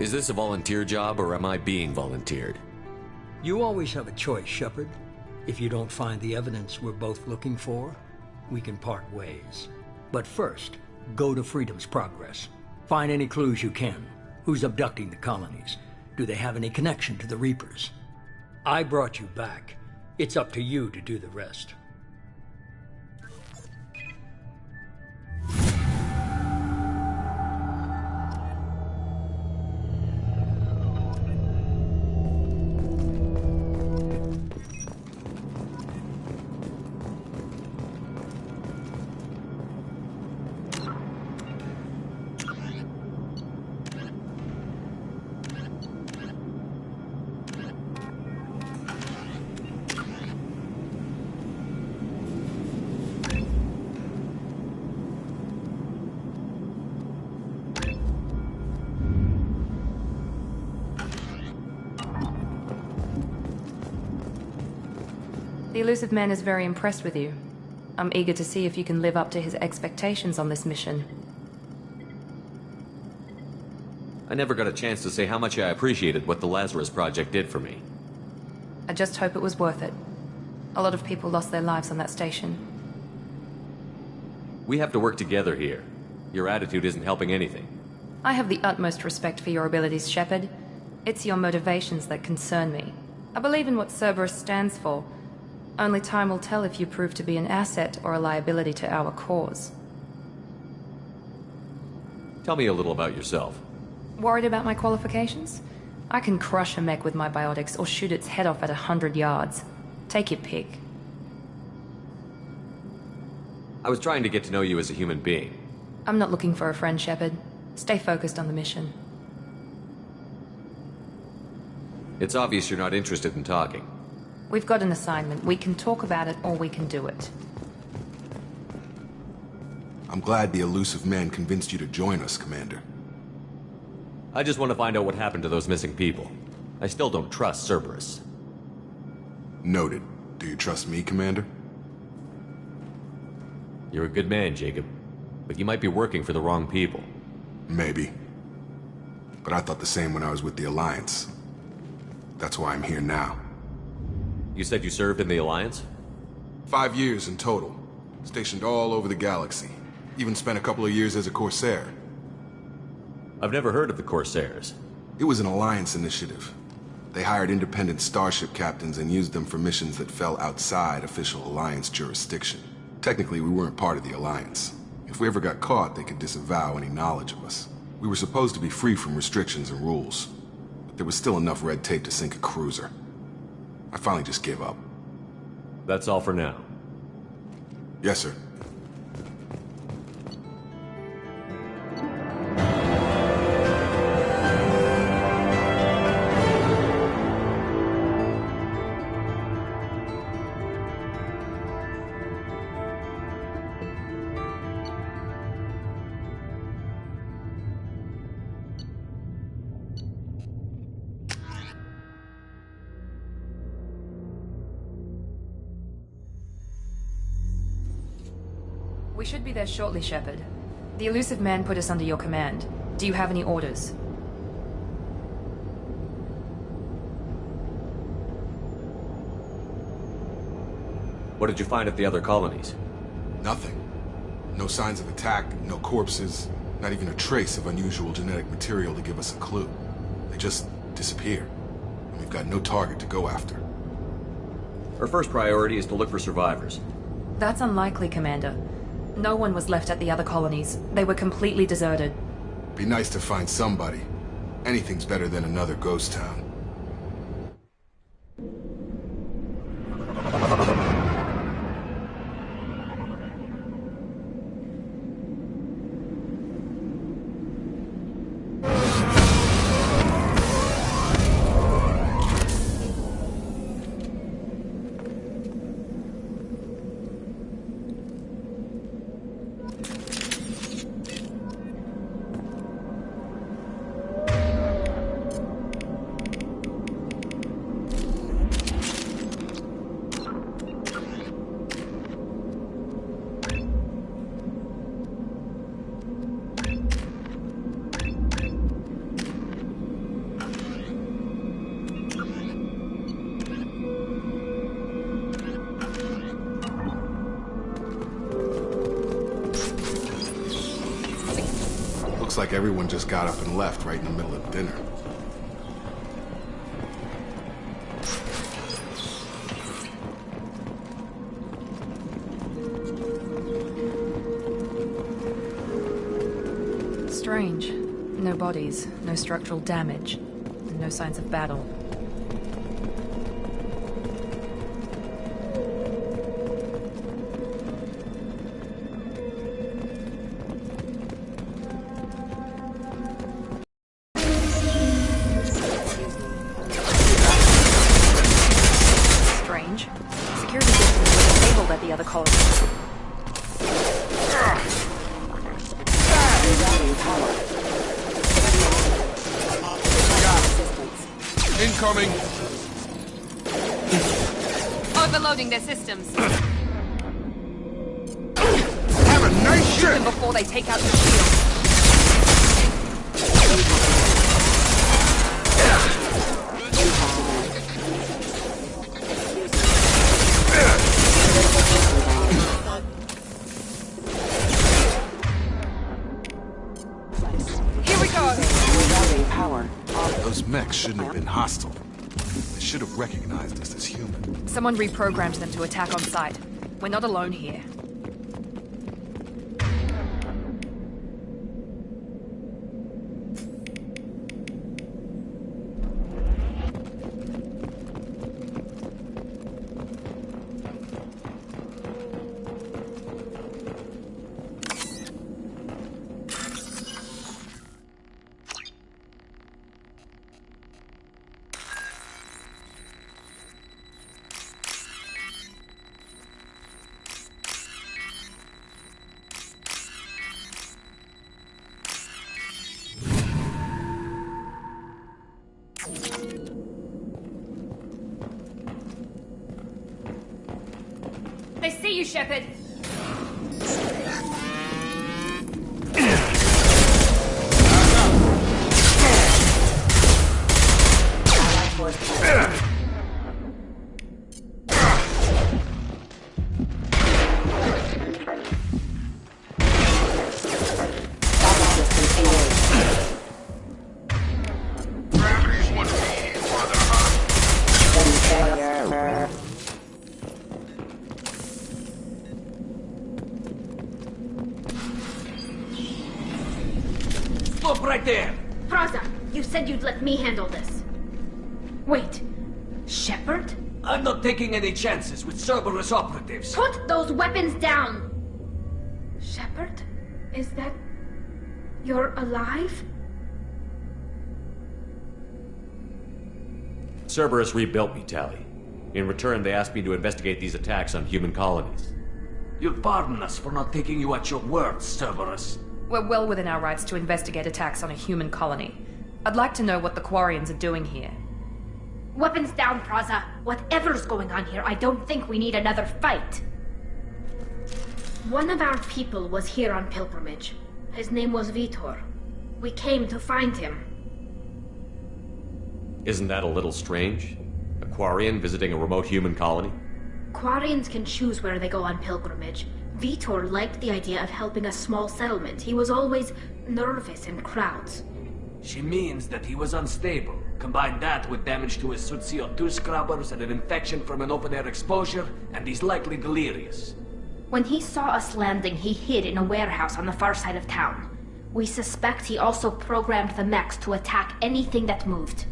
Is this a volunteer job, or am I being volunteered? You always have a choice, Shepard. If you don't find the evidence we're both looking for, we can part ways. But first, go to Freedom's Progress. Find any clues you can. Who's abducting the colonies? Do they have any connection to the Reapers? I brought you back. It's up to you to do the rest. The Elusive Man is very impressed with you. I'm eager to see if you can live up to his expectations on this mission. I never got a chance to say how much I appreciated what the Lazarus Project did for me. I just hope it was worth it. A lot of people lost their lives on that station. We have to work together here. Your attitude isn't helping anything. I have the utmost respect for your abilities, Shepard. It's your motivations that concern me. I believe in what Cerberus stands for. Only time will tell if you prove to be an asset or a liability to our cause. Tell me a little about yourself. Worried about my qualifications? I can crush a mech with my biotics or shoot its head off at 100 yards. Take your pick. I was trying to get to know you as a human being. I'm not looking for a friend, Shepard. Stay focused on the mission. It's obvious you're not interested in talking. We've got an assignment. We can talk about it or we can do it. I'm glad the Elusive Man convinced you to join us, Commander. I just want to find out what happened to those missing people. I still don't trust Cerberus. Noted. Do you trust me, Commander? You're a good man, Jacob. But you might be working for the wrong people. Maybe. But I thought the same when I was with the Alliance. That's why I'm here now. You said you served in the Alliance? 5 years in total. Stationed all over the galaxy. Even spent a couple of years as a Corsair. I've never heard of the Corsairs. It was an Alliance initiative. They hired independent starship captains and used them for missions that fell outside official Alliance jurisdiction. Technically, we weren't part of the Alliance. If we ever got caught, they could disavow any knowledge of us. We were supposed to be free from restrictions and rules. But there was still enough red tape to sink a cruiser. I finally just gave up. That's all for now. Yes, sir. We should be there shortly, Shepard. The Elusive Man put us under your command. Do you have any orders? What did you find at the other colonies? Nothing. No signs of attack, no corpses, not even a trace of unusual genetic material to give us a clue. They just disappear. And we've got no target to go after. Our first priority is to look for survivors. That's unlikely, Commander. No one was left at the other colonies. They were completely deserted. Be nice to find somebody. Anything's better than another ghost town. like everyone just got up and left right in the middle of dinner. Strange. No bodies, no structural damage, and no signs of battle. Strange. Security systems were disabled at the other colony. Incoming! Overloading their systems. Have a nice Shoot ship! them before they take out your shield. Here we go! Power. Those mechs shouldn't have been hostile. They should have recognized us as human. Someone reprogrammed them to attack on sight. We're not alone here. They see you, Shepard. Stop right there! Praza, you said you'd let me handle this. Wait, Shepard? I'm not taking any chances with Cerberus operatives. Put those weapons down! Shepard? Is that... you're alive? Cerberus rebuilt me, Tally. In return, they asked me to investigate these attacks on human colonies. You'll pardon us for not taking you at your word, Cerberus. We're well within our rights to investigate attacks on a human colony. I'd like to know what the Quarians are doing here. Weapons down, Praza. Whatever's going on here, I don't think we need another fight. One of our people was here on pilgrimage. His name was Vitor. We came to find him. Isn't that a little strange? A Quarian visiting a remote human colony? Quarians can choose where they go on pilgrimage. Vitor liked the idea of helping a small settlement. He was always nervous in crowds. She means that he was unstable. Combine that with damage to his suit CO2 scrubbers and an infection from an open-air exposure, and he's likely delirious. When he saw us landing, he hid in a warehouse on the far side of town. We suspect he also programmed the mechs to attack anything that moved.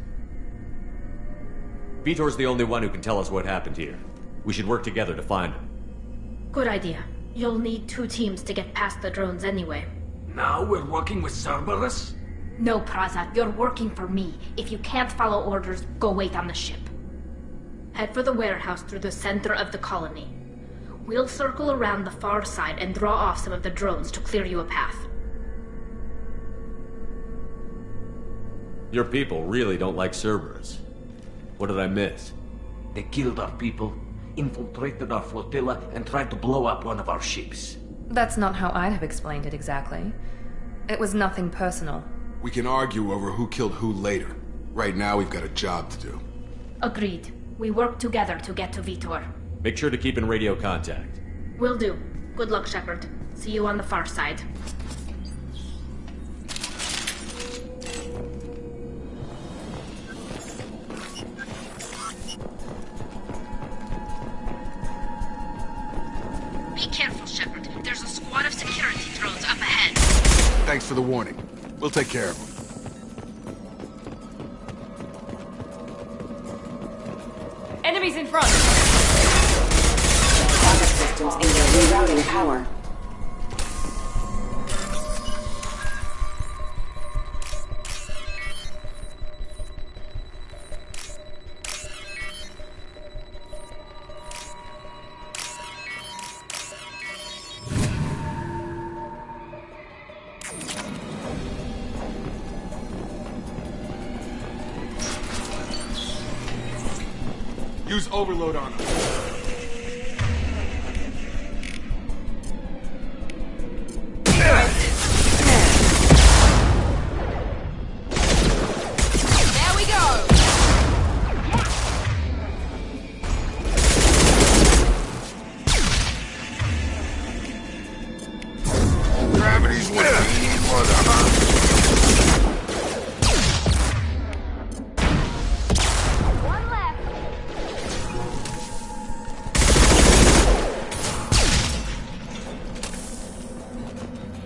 Vitor's the only one who can tell us what happened here. We should work together to find him. Good idea. You'll need 2 teams to get past the drones anyway. Now we're working with Cerberus? No, Praza, you're working for me. If you can't follow orders, go wait on the ship. Head for the warehouse through the center of the colony. We'll circle around the far side and draw off some of the drones to clear you a path. Your people really don't like Cerberus. What did I miss? They killed our people, infiltrated our flotilla, and tried to blow up one of our ships. That's not how I'd have explained it exactly. It was nothing personal. We can argue over who killed who later. Right now, we've got a job to do. Agreed. We work together to get to Vitor. Make sure to keep in radio contact. Will do. Good luck, Shepard. See you on the far side. Be careful, Shepard. There's a squad of security drones up ahead. Thanks for the warning. We'll take care of them. Enemies in front! Backup systems needed rerouting power. Use overload on them. There we go! Gravity's winning. We need one, huh?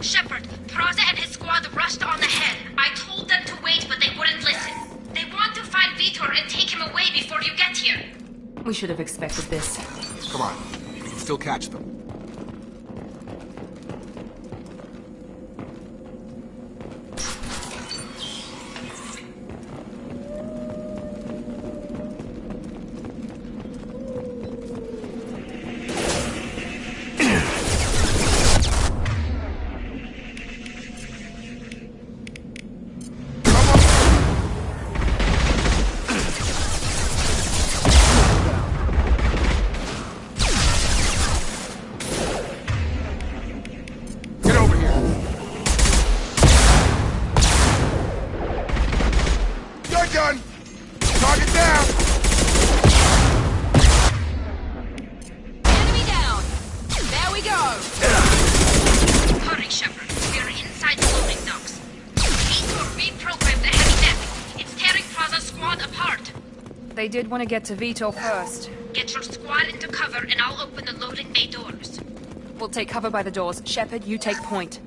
Shepard, Praza and his squad rushed on ahead. I told them to wait, but they wouldn't listen. They want to find Vitor and take him away before you get here. We should have expected this. Come on. We can still catch them. Gun! Target down! Enemy down! There we go! Hurry, Shepard. We're inside the loading docks. Vitor reprogrammed the heavy deck. It's tearing Praza's squad apart. They did want to get to Vitor first. Get your squad into cover and I'll open the loading bay doors. We'll take cover by the doors. Shepard, you take point.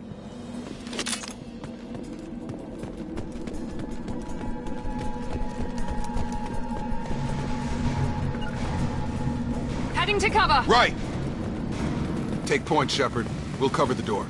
Heading to cover! Right! Take point, Shepard. We'll cover the door.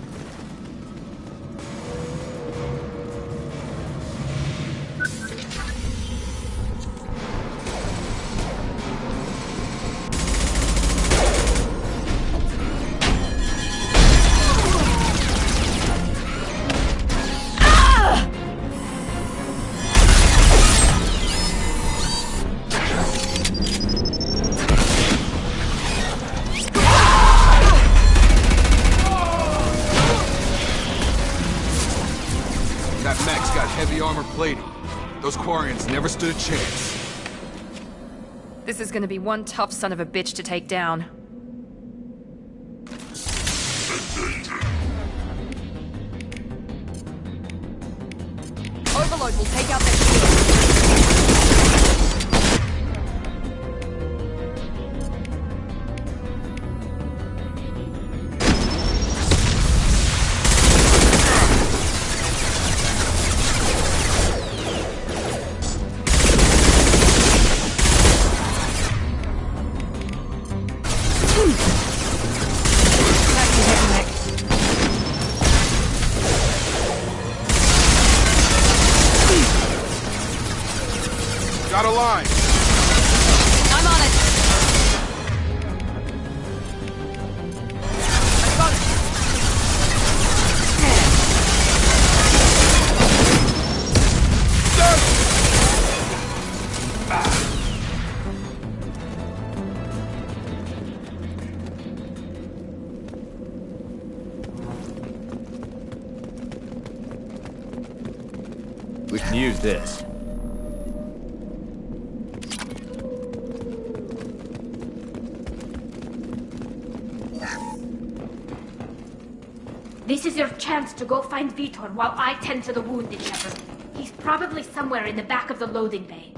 That mech's got heavy armor plating. Those Quarians never stood a chance. This is gonna be one tough son of a bitch to take down. Overload will take out their shield. Got a line. I'm on it! I got it! We can use this. This is your chance to go find Vitor while I tend to the wounded, Shepard. He's probably somewhere in the back of the loading bay.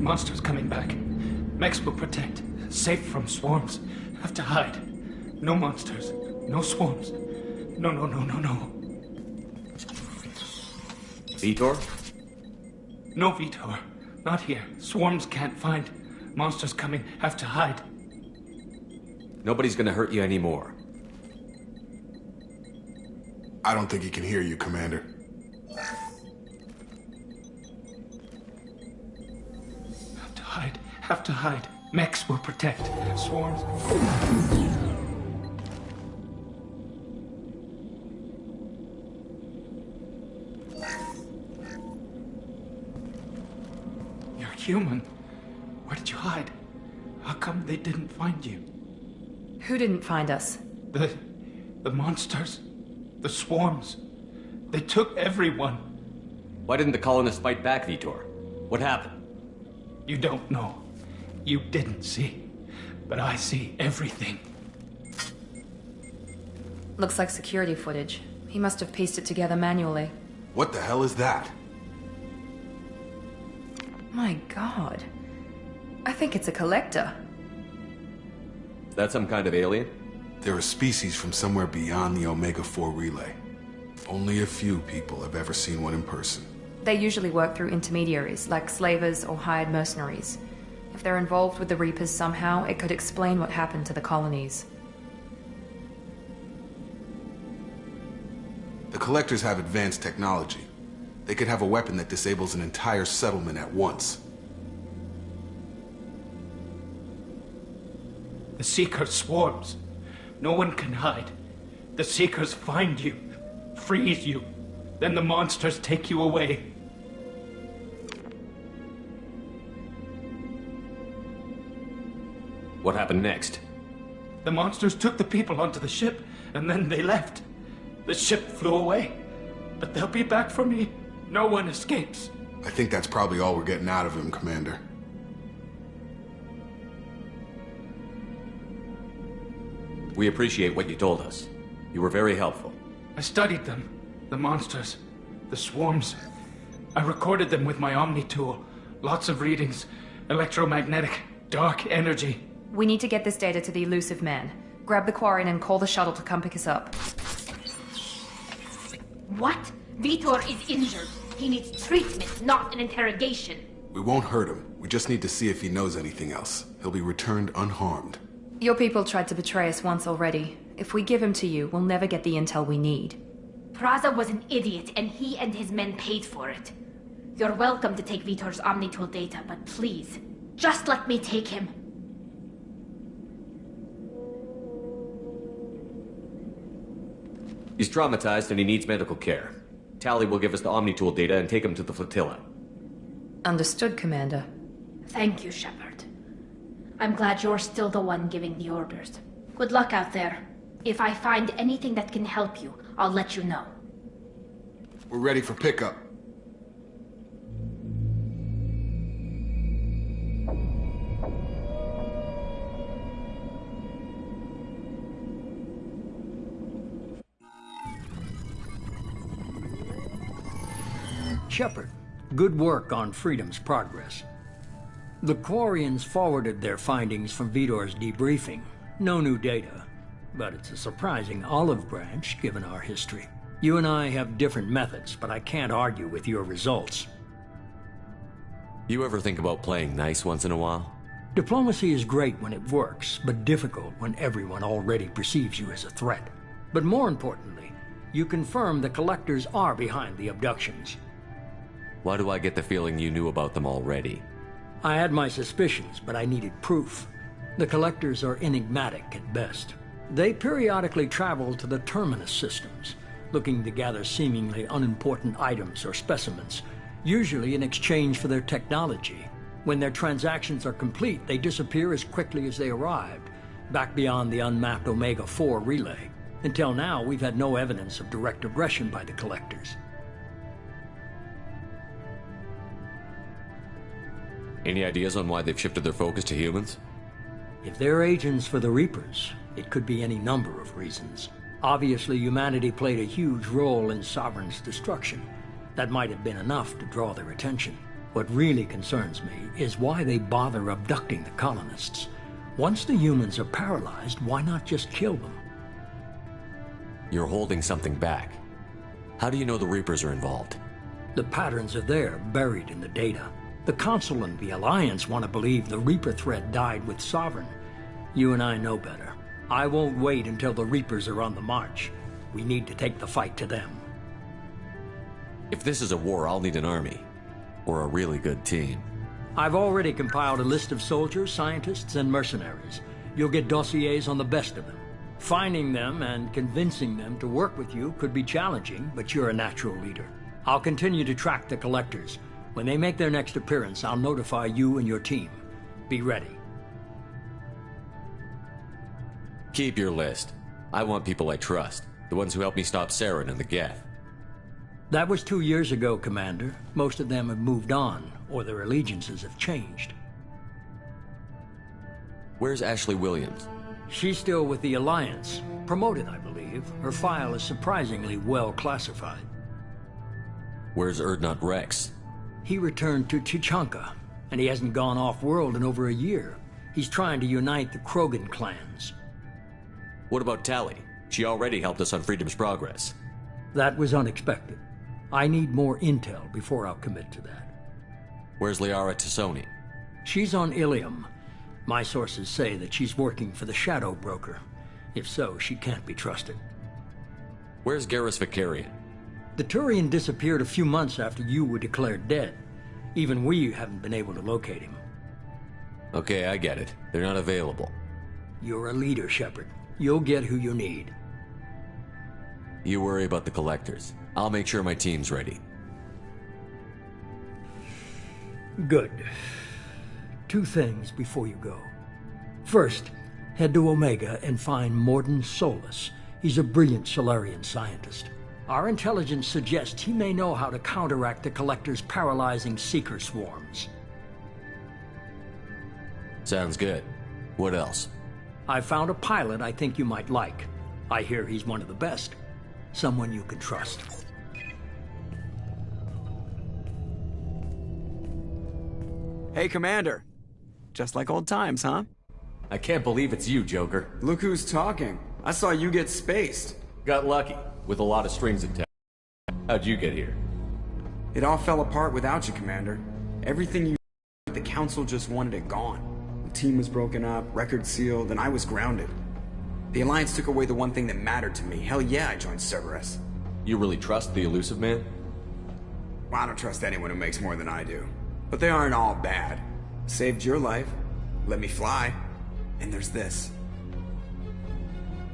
Monsters coming back. Mechs will protect. Safe from swarms. Have to hide. No monsters. No swarms. No. Vitor? No, Vitor. Not here. Swarms can't find. Monsters coming. Have to hide. Nobody's gonna hurt you anymore. I don't think he can hear you, Commander. Have to hide. Mechs will protect. Swarms. You're human. Where did you hide? How come they didn't find you? Who didn't find us? The monsters. The swarms. They took everyone. Why didn't the colonists fight back, Vitor? What happened? You don't know. You didn't see. But I see everything. Looks like security footage. He must have pieced it together manually. What the hell is that? My god. I think it's a collector. Is that some kind of alien? They're a species from somewhere beyond the Omega-4 relay. Only a few people have ever seen one in person. They usually work through intermediaries, like slavers or hired mercenaries. If they're involved with the Reapers somehow, it could explain what happened to the colonies. The Collectors have advanced technology. They could have a weapon that disables an entire settlement at once. The Seeker swarms. No one can hide. The Seekers find you, freeze you, then the monsters take you away. What happened next? The monsters took the people onto the ship, and then they left. The ship flew away. But they'll be back for me. No one escapes. I think that's probably all we're getting out of him, Commander. We appreciate what you told us. You were very helpful. I studied them. The monsters. The swarms. I recorded them with my Omni tool. Lots of readings. Electromagnetic. Dark energy. We need to get this data to the elusive man. Grab the Quarian and call the shuttle to come pick us up. What? Vitor is injured. He needs treatment, not an interrogation. We won't hurt him. We just need to see if he knows anything else. He'll be returned unharmed. Your people tried to betray us once already. If we give him to you, we'll never get the intel we need. Praza was an idiot, and he and his men paid for it. You're welcome to take Vitor's Omnitool data, but please, just let me take him. He's traumatized and he needs medical care. Tally will give us the Omnitool data and take him to the flotilla. Understood, Commander. Thank you, Shepard. I'm glad you're still the one giving the orders. Good luck out there. If I find anything that can help you, I'll let you know. We're ready for pickup. Shepard, good work on Freedom's progress. The Quarians forwarded their findings from Vitor's debriefing. No new data, but it's a surprising olive branch given our history. You and I have different methods, but I can't argue with your results. You ever think about playing nice once in a while? Diplomacy is great when it works, but difficult when everyone already perceives you as a threat. But more importantly, you confirm the Collectors are behind the abductions. Why do I get the feeling you knew about them already? I had my suspicions, but I needed proof. The Collectors are enigmatic at best. They periodically travel to the Terminus systems, looking to gather seemingly unimportant items or specimens, usually in exchange for their technology. When their transactions are complete, they disappear as quickly as they arrived, back beyond the unmapped Omega-4 relay. Until now, we've had no evidence of direct aggression by the Collectors. Any ideas on why they've shifted their focus to humans? If they're agents for the Reapers, it could be any number of reasons. Obviously, humanity played a huge role in Sovereign's destruction. That might have been enough to draw their attention. What really concerns me is why they bother abducting the colonists. Once the humans are paralyzed, why not just kill them? You're holding something back. How do you know the Reapers are involved? The patterns are there, buried in the data. The Council and the Alliance want to believe the Reaper threat died with Sovereign. You and I know better. I won't wait until the Reapers are on the march. We need to take the fight to them. If this is a war, I'll need an army. Or a really good team. I've already compiled a list of soldiers, scientists, and mercenaries. You'll get dossiers on the best of them. Finding them and convincing them to work with you could be challenging, but you're a natural leader. I'll continue to track the collectors. When they make their next appearance, I'll notify you and your team. Be ready. Keep your list. I want people I trust. The ones who helped me stop Saren and the Geth. That was 2 years ago, Commander. Most of them have moved on, or their allegiances have changed. Where's Ashley Williams? She's still with the Alliance. Promoted, I believe. Her file is surprisingly well classified. Where's Erdnot Rex? He returned to Tuchanka, and he hasn't gone off-world in over a year. He's trying to unite the Krogan clans. What about Tali? She already helped us on Freedom's Progress. That was unexpected. I need more intel before I'll commit to that. Where's Liara Tassoni? She's on Ilium. My sources say that she's working for the Shadow Broker. If so, she can't be trusted. Where's Garrus Vicarian? The Turian disappeared a few months after you were declared dead. Even we haven't been able to locate him. Okay, I get it. They're not available. You're a leader, Shepard. You'll get who you need. You worry about the collectors. I'll make sure my team's ready. Good. 2 things before you go. First, head to Omega and find Mordin Solus. He's a brilliant Solarian scientist. Our intelligence suggests he may know how to counteract the Collector's paralyzing Seeker swarms. Sounds good. What else? I found a pilot I think you might like. I hear he's one of the best. Someone you can trust. Hey, Commander. Just like old times, huh? I can't believe it's you, Joker. Look who's talking. I saw you get spaced. Got lucky, with a lot of strings attached. How'd you get here? It all fell apart without you, Commander. Everything you... The Council just wanted it gone. The team was broken up, record sealed, and I was grounded. The Alliance took away the one thing that mattered to me. Hell yeah, I joined Cerberus. You really trust the Elusive Man? Well, I don't trust anyone who makes more than I do. But they aren't all bad. Saved your life, let me fly, and there's this.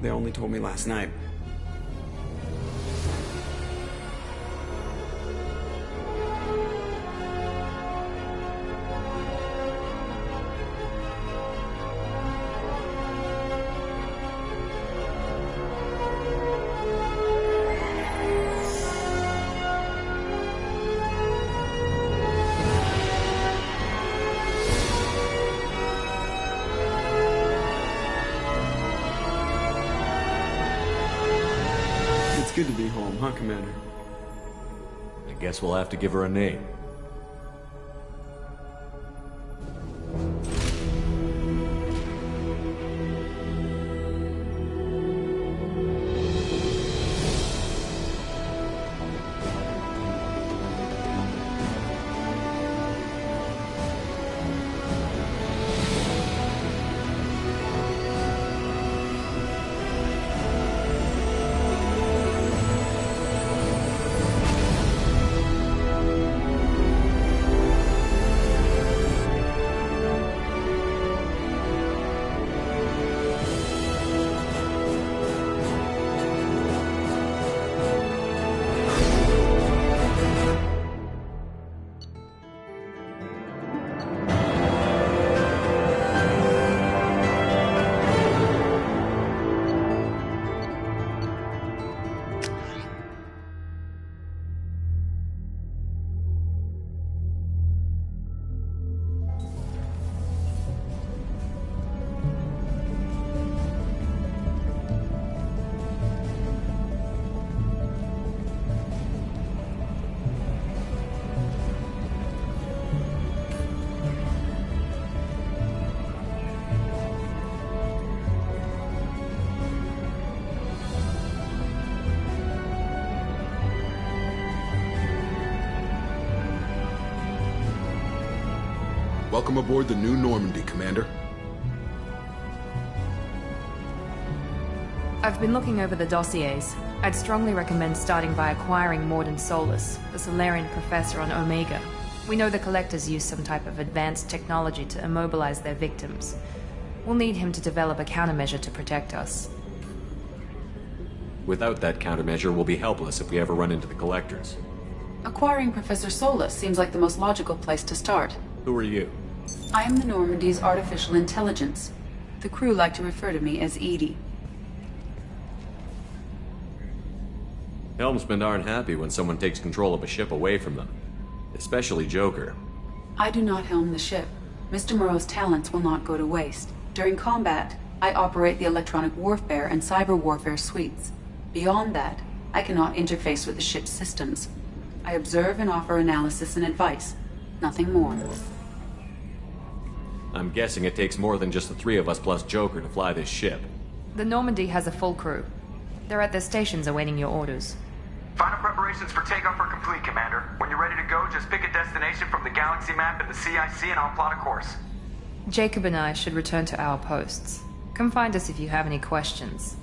They only told me last night. Good to be home, huh, Commander? I guess we'll have to give her a name. Welcome aboard the new Normandy, Commander. I've been looking over the dossiers. I'd strongly recommend starting by acquiring Morden Solus, the Solarian professor on Omega. We know the Collectors use some type of advanced technology to immobilize their victims. We'll need him to develop a countermeasure to protect us. Without that countermeasure, we'll be helpless if we ever run into the Collectors. Acquiring Professor Solus seems like the most logical place to start. Who are you? I am the Normandy's artificial intelligence. The crew like to refer to me as Edie. Helmsmen aren't happy when someone takes control of a ship away from them. Especially Joker. I do not helm the ship. Mr. Moreau's talents will not go to waste. During combat, I operate the electronic warfare and cyber warfare suites. Beyond that, I cannot interface with the ship's systems. I observe and offer analysis and advice. Nothing more. I'm guessing it takes more than just the three of us plus Joker to fly this ship. The Normandy has a full crew. They're at their stations awaiting your orders. Final preparations for takeoff are complete, Commander. When you're ready to go, just pick a destination from the galaxy map in the CIC and I'll plot a course. Jacob and I should return to our posts. Come find us if you have any questions.